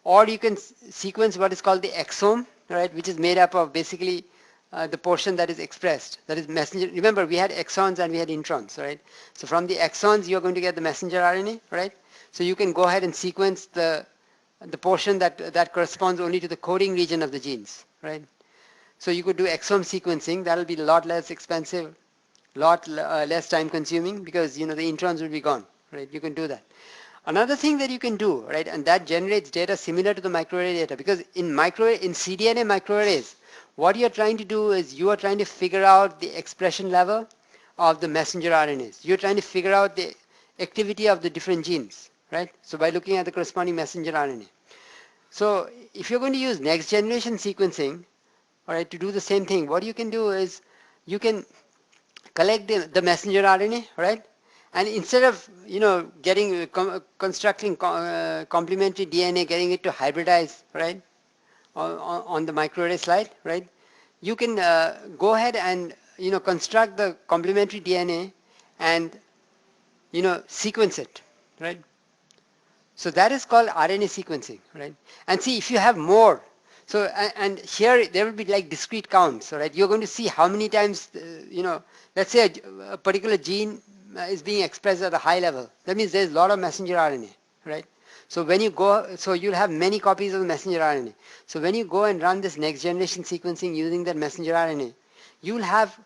or you can sequence what is called the exome, right, which is made up of basically the portion that is expressed, that is messenger. Remember, we had exons and we had introns, right? So from the exons, you're going to get the messenger RNA, right? So you can go ahead and sequence the portion that corresponds only to the coding region of the genes, right? So you could do exome sequencing. That'll be a lot less expensive, lot less time consuming, because the introns will be gone, right? You can do that. Another thing that you can do, right, and that generates data similar to the microarray data, because in cDNA microarrays, what you're trying to do is you are trying to figure out the expression level of the messenger RNAs. You're trying to figure out the activity of the different genes, right? So by looking at the corresponding messenger RNA. So if you're going to use next generation sequencing, all right, to do the same thing, what you can do is you can collect the messenger RNA, right? And instead of getting constructing complementary DNA, getting it to hybridize, right, on the microarray slide, right, you can go ahead and construct the complementary DNA and sequence it, right? So that is called RNA sequencing, right? And see, if you have more, so and here there will be like discrete counts, right? You're going to see how many times, let's say a particular gene is being expressed at a high level. That means there's a lot of messenger RNA, right? So when you go, so you'll have many copies of the messenger RNA. So when you go and run this next generation sequencing using that messenger RNA, you'll have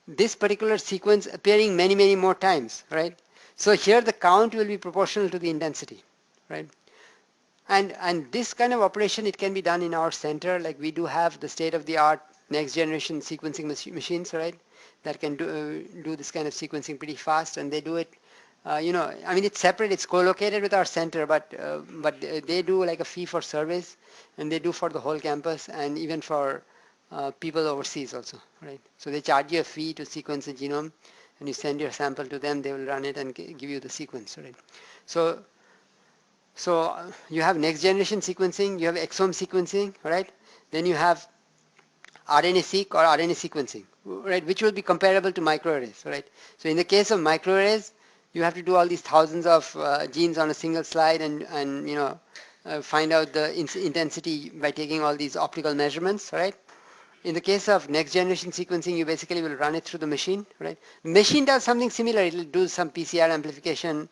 this particular sequence appearing many, many more times, right? So here the count will be proportional to the intensity, right? And this kind of operation, it can be done in our center. Like we do have the state-of-the-art next generation sequencing machines, right, that can do this kind of sequencing pretty fast, and they do it. I mean, it's separate. It's co-located with our center, but they do like a fee for service, and they do for the whole campus, and even for people overseas also, right? So they charge you a fee to sequence the genome, and you send your sample to them. They will run it and give you the sequence, right? So you have next generation sequencing, you have exome sequencing, right? Then you have RNA-seq or RNA sequencing, right, which will be comparable to microarrays, right? So in the case of microarrays, you have to do all these thousands of genes on a single slide and find out the intensity by taking all these optical measurements, right? In the case of next generation sequencing, you basically will run it through the machine, right? The machine does something similar. It will do some PCR amplification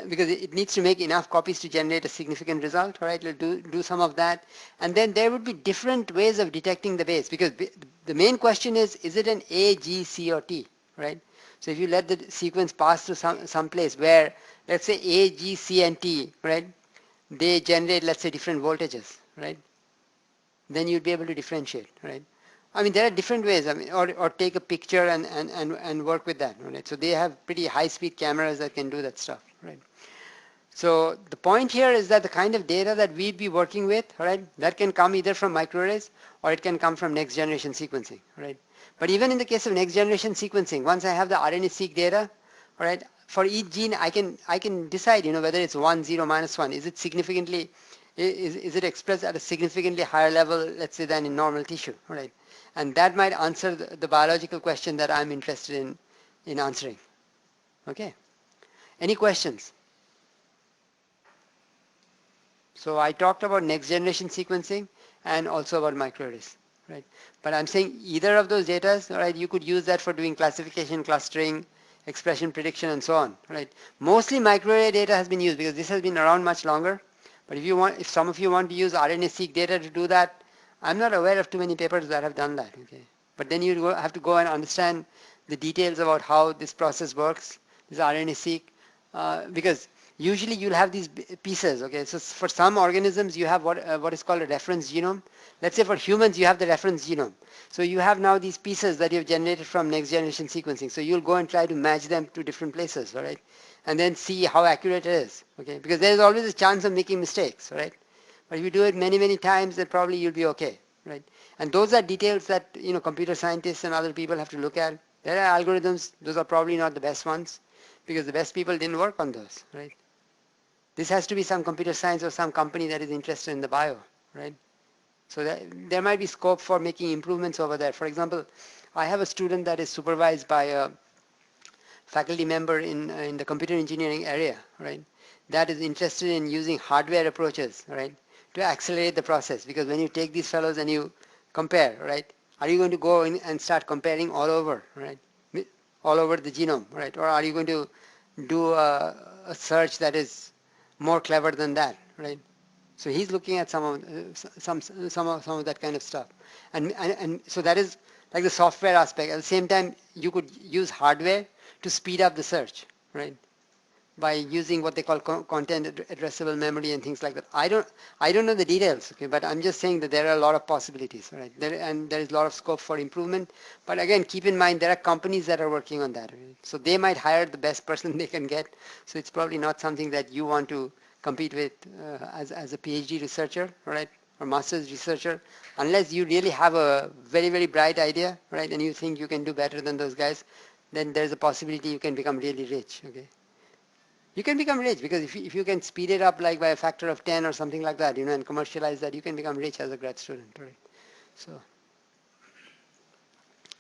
because it needs to make enough copies to generate a significant result, right? It will do some of that. And then there would be different ways of detecting the base, because the main question is it an A, G, C, or T, right? So if you let the sequence pass through some place where, let's say A, G, C, and T, right, they generate, let's say, different voltages, right? Then you'd be able to differentiate, right? I mean, there are different ways. I mean, or take a picture and work with that, right? So they have pretty high-speed cameras that can do that stuff, right? So the point here is that the kind of data that we'd be working with, right, that can come either from microarrays or it can come from next-generation sequencing, right? But even in the case of next-generation sequencing, once I have the RNA-seq data, all right, for each gene, I can decide, whether it's 1, 0, -1. Is it significantly, is it expressed at a significantly higher level, let's say, than in normal tissue, right? And that might answer the biological question that I'm interested in answering. Okay. Any questions? So I talked about next generation sequencing and also about microarrays, right? But I'm saying either of those data, right, you could use that for doing classification, clustering, expression prediction, and so on, right? Mostly microarray data has been used because this has been around much longer. But if some of you want to use RNA-seq data to do that, I'm not aware of too many papers that have done that, okay? But then you have to go and understand the details about how this process works, this RNA-seq, because usually you'll have these pieces, okay? So for some organisms, you have what is called a reference genome. Let's say for humans, you have the reference genome. So you have now these pieces that you've generated from next generation sequencing. So you'll go and try to match them to different places, all right? And then see how accurate it is, okay? Because there's always a chance of making mistakes, right? But if you do it many, many times, then probably you'll be okay, right? And those are details that, computer scientists and other people have to look at. There are algorithms, those are probably not the best ones because the best people didn't work on those, right? This has to be some computer science or some company that is interested in the bio, right? So there might be scope for making improvements over there. For example, I have a student that is supervised by a faculty member in the computer engineering area, right? That is interested in using hardware approaches, right, to accelerate the process. Because when you take these fellows and you compare, right, Are you going to go in and start comparing all over, right? All over the genome, right? Or are you going to do a search that is more clever than that, right? So he's looking at some of that kind of stuff, and so that is like the software aspect. At the same time, you could use hardware to speed up the search, right? By using what they call content addressable memory and things like that. I don't know the details, okay, but I'm just saying that there are a lot of possibilities, right? And there is a lot of scope for improvement. But again, keep in mind there are companies that are working on that, right? So they might hire the best person they can get. So it's probably not something that you want to compete with as a PhD researcher, right? Or master's researcher, unless you really have a very, very bright idea, right? And you think you can do better than those guys, then there's a possibility you can become really rich, okay? You can become rich because if you can speed it up like by a factor of 10 or something like that, and commercialize that, you can become rich as a grad student, right? So,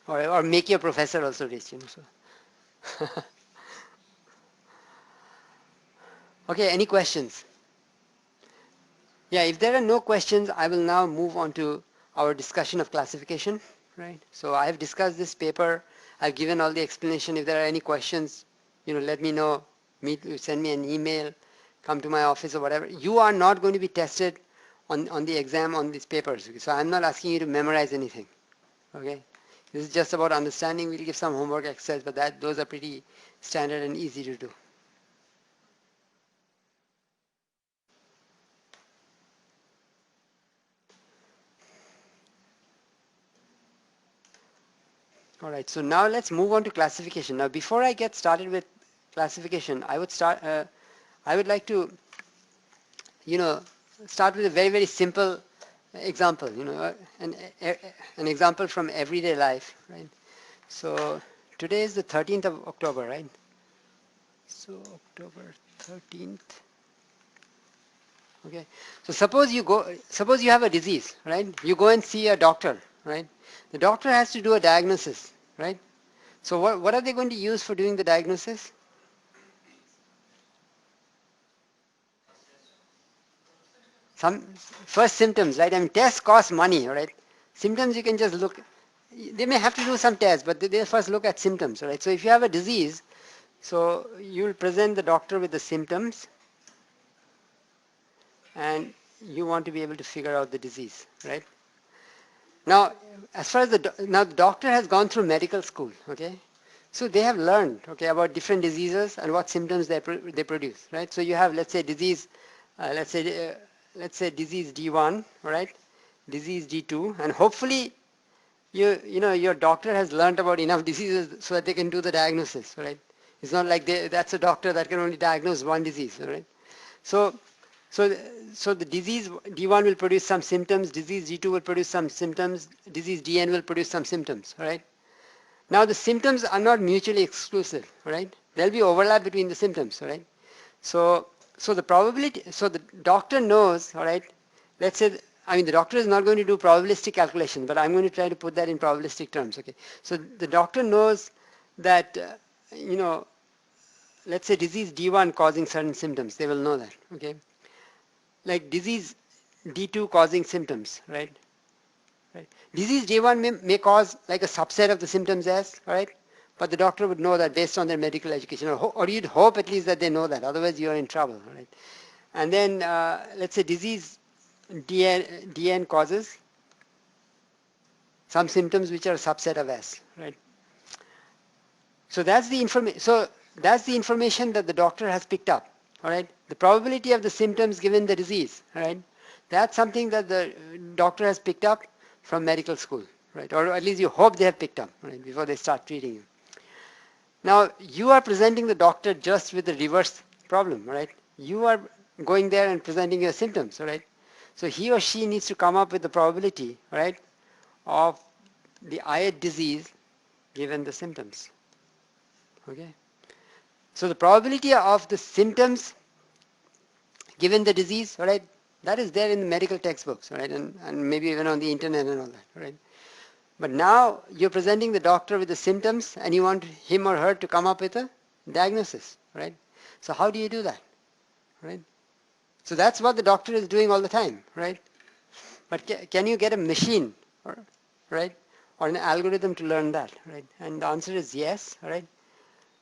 or make your professor also rich, so. Okay, any questions? Yeah, if there are no questions, I will now move on to our discussion of classification, right? So I have discussed this paper. I've given all the explanation. If there are any questions, let me know. Send me an email, come to my office or whatever. You are not going to be tested on the exam on these papers. So I'm not asking you to memorize anything, okay? This is just about understanding. We'll give some homework exercise, but those are pretty standard and easy to do. All right, so now let's move on to classification. Now, before I get started with classification, I would like to, start with a very, very simple example, an example from everyday life, right? So today is the 13th of October, right? So October 13th. Okay. So suppose you have a disease, right? You go and see a doctor, right? The doctor has to do a diagnosis, right? So what are they going to use for doing the diagnosis? Some first symptoms, right? I mean, tests cost money, right? Symptoms you can just look. They may have to do some tests, but they first look at symptoms, right? So if you have a disease, so you will present the doctor with the symptoms, and you want to be able to figure out the disease, right? Now, as far as the doctor has gone through medical school, okay? So they have learned, okay, about different diseases and what symptoms they produce, right? So you have, let's say, disease, let's say disease D1, right? Disease D2, and hopefully, your doctor has learned about enough diseases so that they can do the diagnosis, right? It's not like that's a doctor that can only diagnose one disease, right? So, so, so the disease D1 will produce some symptoms, disease D2 will produce some symptoms, disease DN will produce some symptoms, right? Now the symptoms are not mutually exclusive, right? There'll be overlap between the symptoms, right? So the probability, so the doctor knows, all right, let's say, I mean the doctor is not going to do probabilistic calculations, but I'm going to try to put that in probabilistic terms, okay? So the doctor knows that, let's say disease D1 causing certain symptoms, they will know that, okay? Like disease D2 causing symptoms, right? Right. Disease D1 may cause like a subset of the symptoms as, right? But the doctor would know that based on their medical education, or you'd hope at least that they know that, otherwise you're in trouble, right? And then let's say disease DN causes some symptoms which are a subset of S, right? So that's the information that the doctor has picked up, all right? The probability of the symptoms given the disease, all right? That's something that the doctor has picked up from medical school, right? Or at least you hope they have picked up, right, before they start treating you. Now, you are presenting the doctor just with the reverse problem, right? You are going there and presenting your symptoms, right? So he or she needs to come up with the probability, right, of the eye disease given the symptoms. Okay. So the probability of the symptoms given the disease, all right, that is there in the medical textbooks, right, and maybe even on the internet and all that, right? But now you're presenting the doctor with the symptoms and you want him or her to come up with a diagnosis, right? So how do you do that, right? So that's what the doctor is doing all the time, right? But can you get a machine, right? or an algorithm to learn that, right? And the answer is yes, right?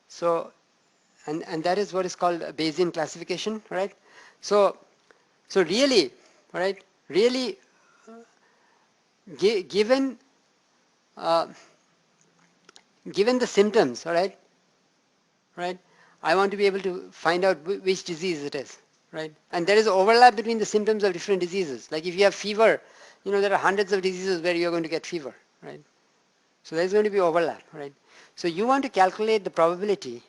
So, and that is what is called a Bayesian classification, right? So, really, right? Really, given uh, given the symptoms, all right, right? I want to be able to find out which disease it is, right? And there is overlap between the symptoms of different diseases. Like if you have fever, there are hundreds of diseases where you're going to get fever, right? So there's going to be overlap, right? So you want to calculate the probability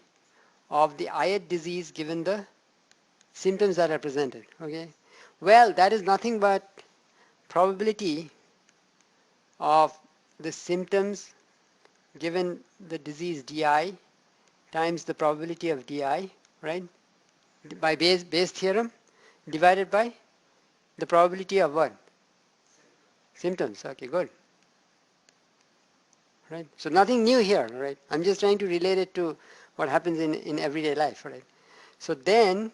of the ith disease given the symptoms that are presented, okay? Well, that is nothing but probability of the symptoms given the disease di times the probability of di, right? By Bayes theorem divided by the probability of what? Symptoms. Okay, good. Right? So nothing new here, right? I'm just trying to relate it to what happens in everyday life, right? So then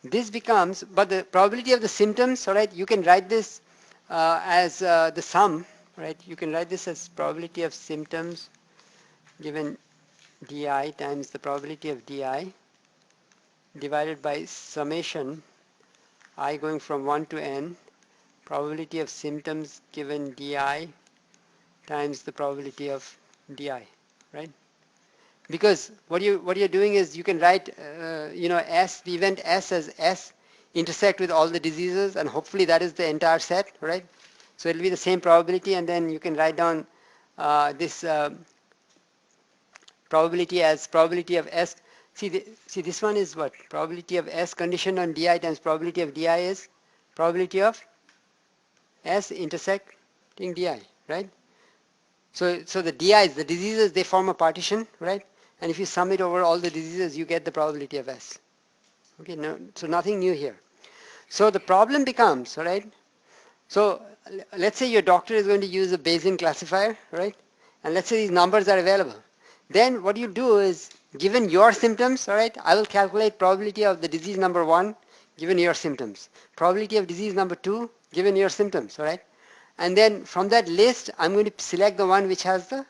this becomes, but the probability of the symptoms, all right, you can write this as the sum, right? You can write this as probability of symptoms given di times the probability of di divided by summation I going from 1 to n, probability of symptoms given di times the probability of di, right? Because what you're doing is you can write S, the event S, as S intersect with all the diseases, and hopefully that is the entire set, right? So it'll be the same probability, and then you can write down this probability as probability of S. See this one is what? Probability of S conditioned on di times probability of di is probability of S intersecting di, right? So the DIs, the diseases, they form a partition, right? And if you sum it over all the diseases, you get the probability of S. Okay, no, so nothing new here. So the problem becomes, all right? So let's say your doctor is going to use a Bayesian classifier, right? And let's say these numbers are available. Then what you do is, given your symptoms, all right, I will calculate probability of the disease number 1 given your symptoms. Probability of disease number 2 given your symptoms, all right? And then from that list, I'm going to select the one which has the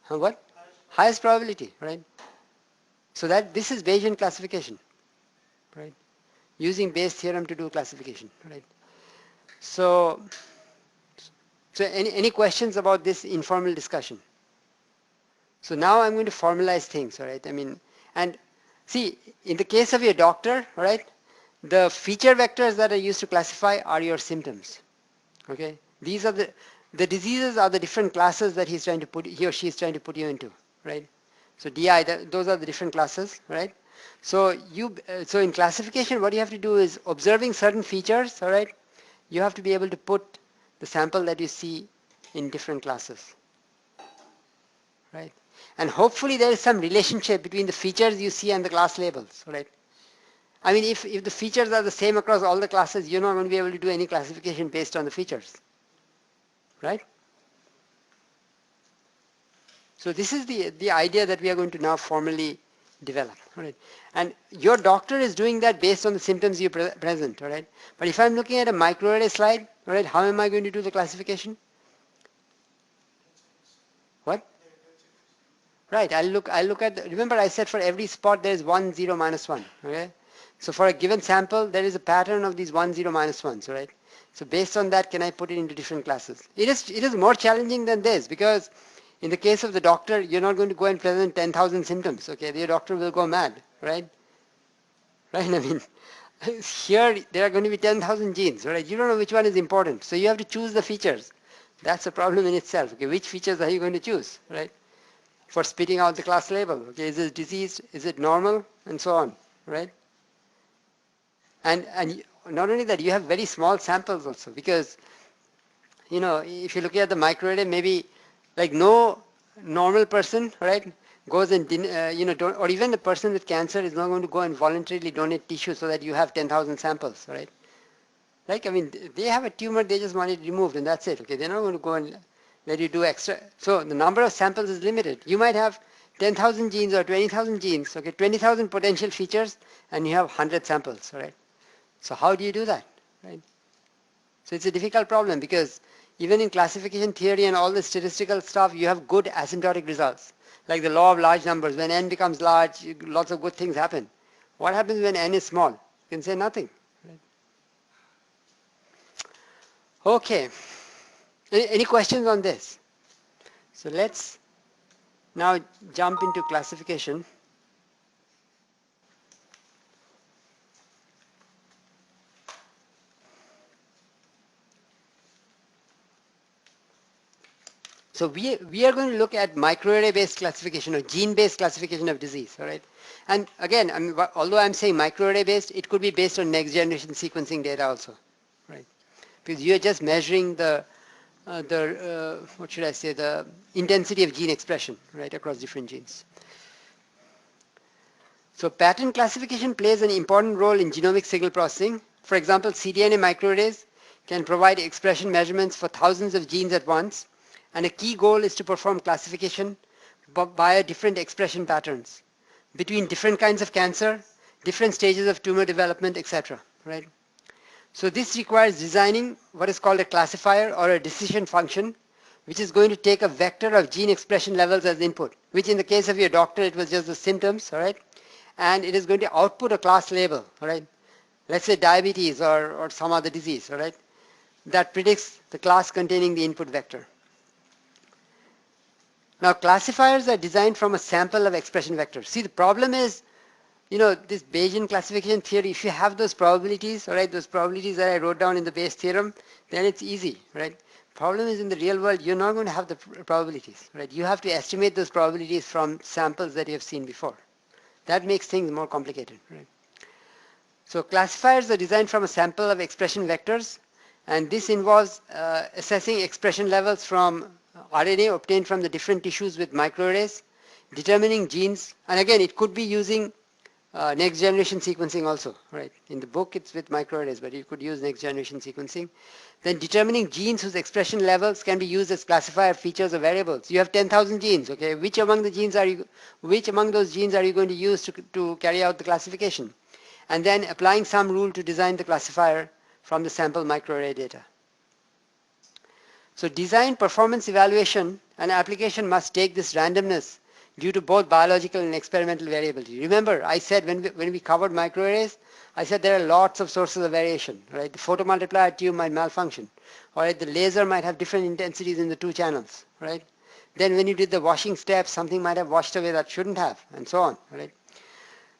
what? Highest probability, right? So that this is Bayesian classification, right? Using Bayes theorem to do classification, right? So any questions about this informal discussion? So now I'm going to formalize things, all right? I mean, and see, in the case of your doctor, all right, the feature vectors that are used to classify are your symptoms. Okay, these are the diseases are the different classes that he or she is trying to put you into, right? So DI, those are the different classes, right? So so in classification, what you have to do is observing certain features, all right? You have to be able to put the sample that you see in different classes, right? And hopefully there is some relationship between the features you see and the class labels, right? I mean, if the features are the same across all the classes, you're not going to be able to do any classification based on the features, right? So this is the idea that we are going to now formally develop, right? And your doctor is doing that based on the symptoms you present, all right? But if I'm looking at a microarray slide, all right, how am I going to do the classification? What? Right, I'll look at remember I said for every spot there is 1, 0, minus 1, okay? So for a given sample, there is a pattern of these 1, 0, minus 1s, right? So based on that, can I put it into different classes? It is more challenging than this, because in the case of the doctor, you're not going to go and present 10,000 symptoms, okay? Your doctor will go mad, right? Right, I mean, here there are going to be 10,000 genes, right? You don't know which one is important, so you have to choose the features. That's a problem in itself, okay? Which features are you going to choose, right? For spitting out the class label, okay? Is it diseased? Is it normal? And so on, right? And not only that, you have very small samples also, because if you're looking at the microarray, maybe like no normal person, right, goes and or even a person with cancer is not going to go and voluntarily donate tissue so that you have 10,000 samples, right? Like, I mean, they have a tumor, they just want it removed, and that's it, okay? They're not going to go and let you do extra. So the number of samples is limited. You might have 10,000 genes or 20,000 genes, okay, 20,000 potential features, and you have 100 samples, all right? So how do you do that, right? So it's a difficult problem, because Even in classification theory and all the statistical stuff, you have good asymptotic results. Like the law of large numbers. When n becomes large, lots of good things happen. What happens when n is small? You can say nothing. Right? Okay. Any questions on this? So let's now jump into classification. So we are going to look at microarray based classification or gene based classification of disease, all right? And again, although I'm saying microarray based, it could be based on next generation sequencing data also, right? Because you're just measuring the what should I say, the intensity of gene expression, right, across different genes. So pattern classification plays an important role in genomic signal processing. For example, cDNA microarrays can provide expression measurements for thousands of genes at once, and a key goal is to perform classification via different expression patterns between different kinds of cancer, different stages of tumor development, etc. Right? So this requires designing what is called a classifier or a decision function, which is going to take a vector of gene expression levels as input, which in the case of your doctor, it was just the symptoms, all right? And it is going to output a class label, all right? Let's say diabetes or some other disease, all right? That predicts the class containing the input vector. Now classifiers are designed from a sample of expression vectors. See, the problem is, you know, this Bayesian classification theory, if you have those probabilities, all right, those probabilities that I wrote down in the Bayes theorem, then it's easy, right? Problem is in the real world, you're not going to have the probabilities, right? You have to estimate those probabilities from samples that you have seen before. That makes things more complicated, right? So classifiers are designed from a sample of expression vectors, and this involves assessing expression levels from RNA obtained from the different tissues with microarrays, determining genes, and again, it could be using next generation sequencing also, right? In the book it's with microarrays, but you could use next generation sequencing. Then determining genes whose expression levels can be used as classifier features or variables. You have 10,000 genes, okay? Which among those genes are you going to use to carry out the classification? And then applying some rule to design the classifier from the sample microarray data. So design, performance evaluation, and application must take this randomness due to both biological and experimental variability. Remember, I said when we covered microarrays, I said there are lots of sources of variation, right? The photomultiplier tube might malfunction, or right? The laser might have different intensities in the two channels, right? Then when you did the washing steps, something might have washed away that shouldn't have, and so on, right?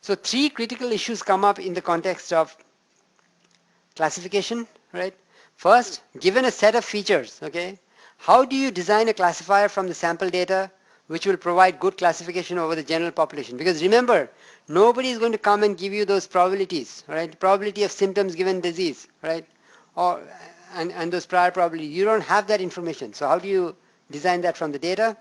So three critical issues come up in the context of classification, right? First, given a set of features, okay, how do you design a classifier from the sample data which will provide good classification over the general population? Because remember, nobody is going to come and give you those probabilities, right? The probability of symptoms given disease, right? Or and those prior probabilities. You don't have that information. So how do you design that from the data?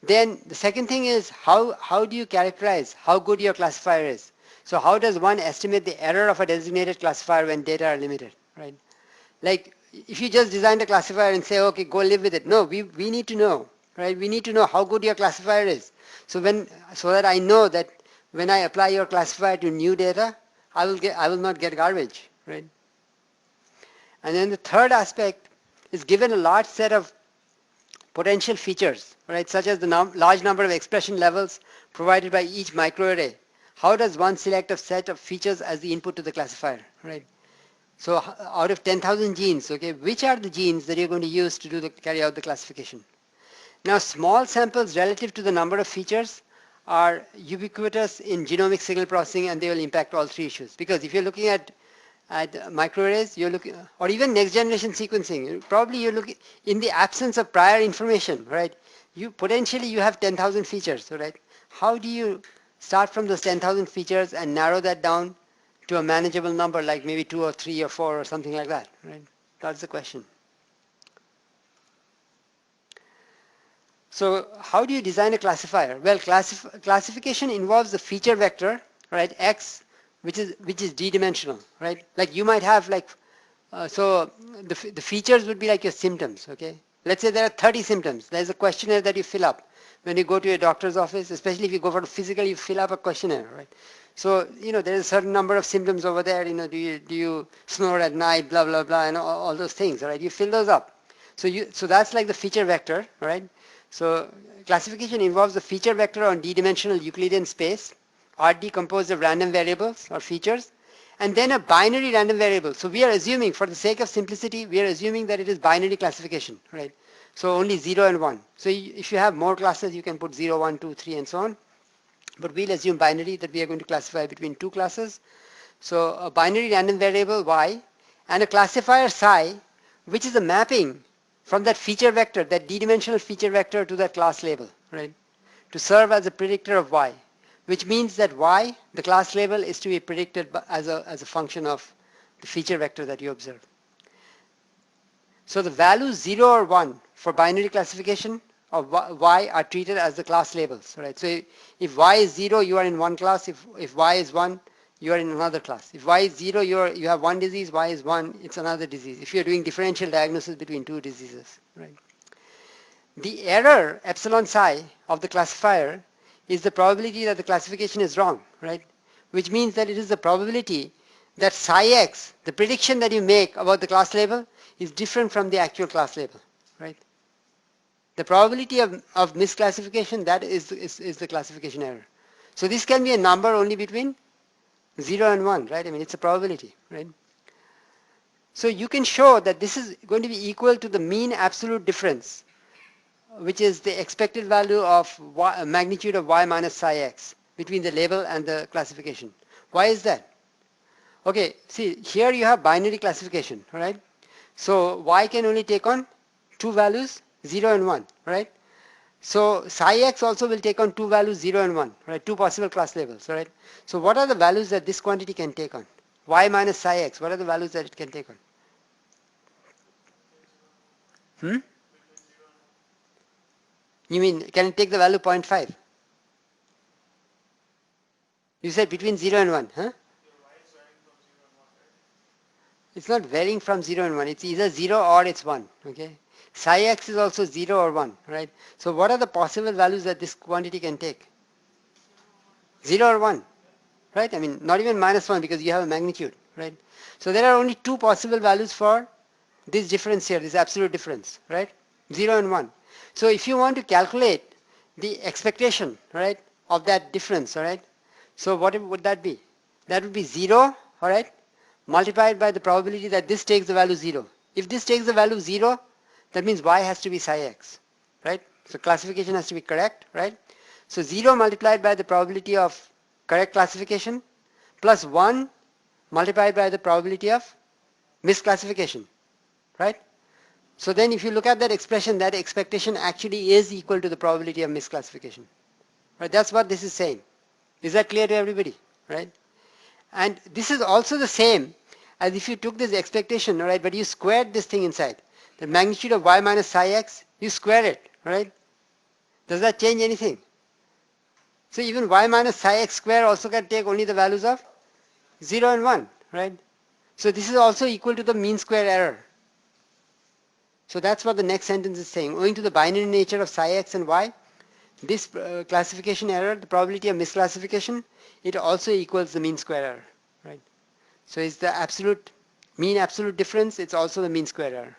Then the second thing is how do you characterize how good your classifier is? So how does one estimate the error of a designated classifier when data are limited, right? Like if you just design a classifier and say, okay, go live with it. No, we need to know, right? We need to know how good your classifier is. So that I know that when I apply your classifier to new data, I will not get garbage, right? And then the third aspect is given a large set of potential features, right, such as the large number of expression levels provided by each microarray. How does one select a set of features as the input to the classifier, right? So out of 10,000 genes, okay, which are the genes that you're going to use to carry out the classification? Now, small samples relative to the number of features are ubiquitous in genomic signal processing, and they will impact all three issues. Because if you're looking at microarrays, you're looking, or even next generation sequencing, probably you're looking in the absence of prior information, right? You have 10,000 features, right? How do you start from those 10,000 features and narrow that down to a manageable number, like maybe 2 or 3 or 4 or something like that, right? That's the question. So how do you design a classifier? Well, classification involves the feature vector, right, X, which is d-dimensional, right? Like you might have like, so the features would be like your symptoms, okay? Let's say there are 30 symptoms. There's a questionnaire that you fill up when you go to your doctor's office, especially if you go for a physical, you fill up a questionnaire, right? So, you know, there's a certain number of symptoms over there, you know, do you snore at night, blah, blah, blah, and all those things, right? You fill those up. So that's like the feature vector, right? So classification involves the feature vector on d-dimensional Euclidean space, Rd composed of random variables or features, and then a binary random variable. So we are assuming, for the sake of simplicity, we are assuming that it is binary classification, right? So only 0 and 1. So if you have more classes, you can put 0, 1, 2, 3, and so on. But we'll assume binary, that we are going to classify between two classes. So a binary random variable y and a classifier psi, which is a mapping from that feature vector, that d-dimensional feature vector, to that class label, right? To serve as a predictor of y, which means that y, the class label, is to be predicted as a function of the feature vector that you observe. So the values 0 or 1 for binary classification of y are treated as the class labels, right? So if y is 0, you are in one class. If y is 1, you are in another class. If y is 0, you have one disease. Y is 1, it's another disease. If you're doing differential diagnosis between two diseases, right? The error epsilon psi of the classifier is the probability that the classification is wrong, right? Which means that it is the probability that psi x, the prediction that you make about the class label, is different from the actual class label, right? The probability of misclassification, that is the classification error. So this can be a number only between 0 and 1, right? I mean, it's a probability, right? So you can show that this is going to be equal to the mean absolute difference, which is the expected value of magnitude of y minus psi x between the label and the classification. Why is that? Okay, see, here you have binary classification, right? So y can only take on two values, 0 and 1, right? So psi x also will take on two values, 0 and 1, right? Two possible class labels, right? So what are the values that this quantity can take on? Y minus psi x, what are the values that it can take on? You mean, can it take the value 0.5? You said between 0 and 1, huh? It's not varying from 0 and 1. It's either 0 or it's 1, okay? Psi x is also 0 or 1, right? So what are the possible values that this quantity can take? 0 or 1, right? I mean, not even minus 1, because you have a magnitude, right? So there are only two possible values for this difference here, this absolute difference, right? 0 and 1. So if you want to calculate the expectation, right, of that difference, all right, so what would that be? That would be 0, all right, multiplied by the probability that this takes the value 0. If this takes the value 0, that means y has to be psi x, right? So classification has to be correct, right? So 0 multiplied by the probability of correct classification plus 1 multiplied by the probability of misclassification, right? So then if you look at that expression, that expectation actually is equal to the probability of misclassification, right? That's what this is saying. Is that clear to everybody, right? And this is also the same as if you took this expectation, right, but you squared this thing inside. The magnitude of y minus psi x, you square it, right? Does that change anything? So even y minus psi x square also can take only the values of 0 and 1, right? So this is also equal to the mean square error. So that's what the next sentence is saying. Owing to the binary nature of psi x and y, this classification error, the probability of misclassification, it also equals the mean square error, right? So it's the absolute mean absolute difference, it's also the mean square error.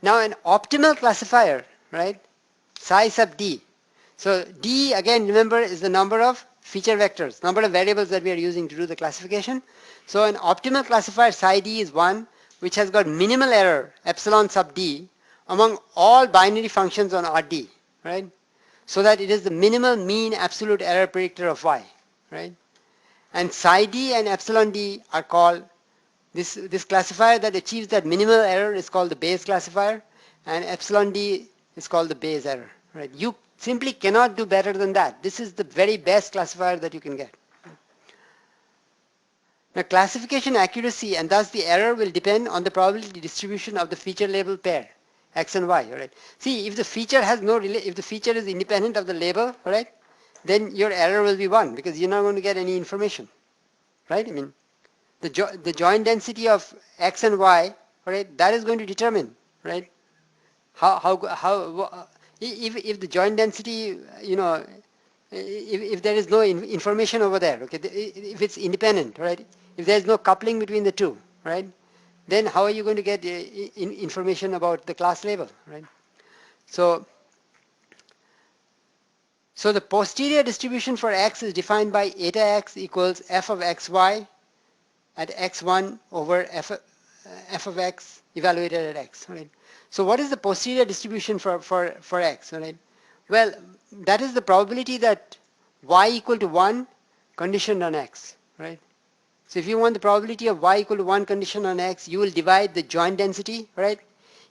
Now an optimal classifier, right, psi sub d. So d, again, remember, is the number of feature vectors, number of variables that we are using to do the classification. So an optimal classifier psi d is one which has got minimal error, epsilon sub d, among all binary functions on Rd, right? So that it is the minimal mean absolute error predictor of y, right? And psi d and epsilon d are called, this classifier that achieves that minimal error is called the Bayes classifier, and epsilon d is called the Bayes error, right? You simply cannot do better than that. This is the very best classifier that you can get. Now classification accuracy and thus the error will depend on the probability distribution of the feature label pair, x and y, right? See, if the feature has no, if the feature is independent of the label, right, then your error will be 1 because you're not going to get any information, right? I mean, the joint density of x and y, right, that is going to determine, right, if the joint density, you know, if there is no information over there, okay, if it's independent, right, if there is no coupling between the two, right, then how are you going to get information about the class label, right? So the posterior distribution for x is defined by eta x equals f of xy at x1 over f of x evaluated at x, right? So what is the posterior distribution for x, right? Well, that is the probability that y equal to 1 conditioned on x, right? So if you want the probability of y equal to 1 conditioned on x, you will divide the joint density, right,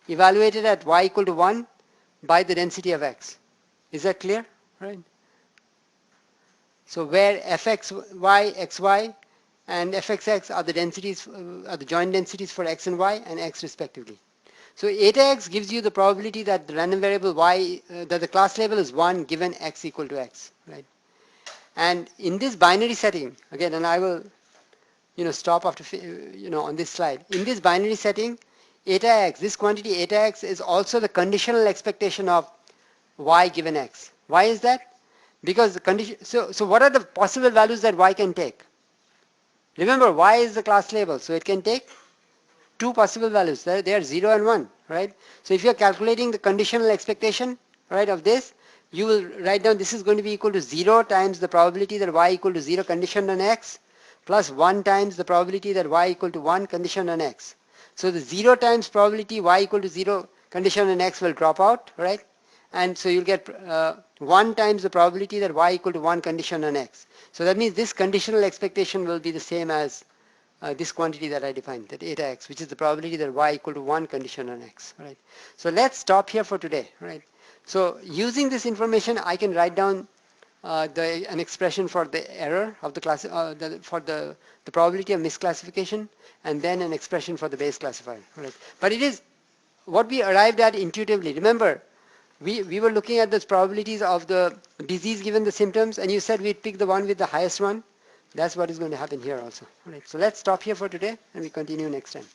evaluated at y equal to 1 by the density of x. Is that clear, right? So where fxy, xy and fxx are the densities, are the joint densities for x and y and x respectively. So eta x gives you the probability that the random variable y, that the class label is 1 given x equal to x, right? And in this binary setting, again, and I will, stop after, on this slide. In this binary setting, eta x, this quantity eta x is also the conditional expectation of y given x. Why is that? Because the condition, so what are the possible values that y can take? Remember, y is the class label, so it can take two possible values. They are 0 and 1, right? So if you are calculating the conditional expectation, right, of this, you will write down this is going to be equal to 0 times the probability that y equal to 0 conditioned on x plus 1 times the probability that y equal to 1 conditioned on x. So the 0 times probability y equal to 0 conditioned on x will drop out, right? And so you'll get 1 times the probability that y equal to 1 conditioned on x. So that means this conditional expectation will be the same as this quantity that I defined, that eta x, which is the probability that y equal to 1 conditioned on x, right? So let's stop here for today, right? So using this information, I can write down an expression for the error of the class, for the probability of misclassification, and then an expression for the base classifier, right? But it is what we arrived at intuitively. Remember, we were looking at the probabilities of the disease given the symptoms, and you said we'd pick the one with the highest one. That's what is going to happen here also. All right. So let's stop here for today, and we continue next time.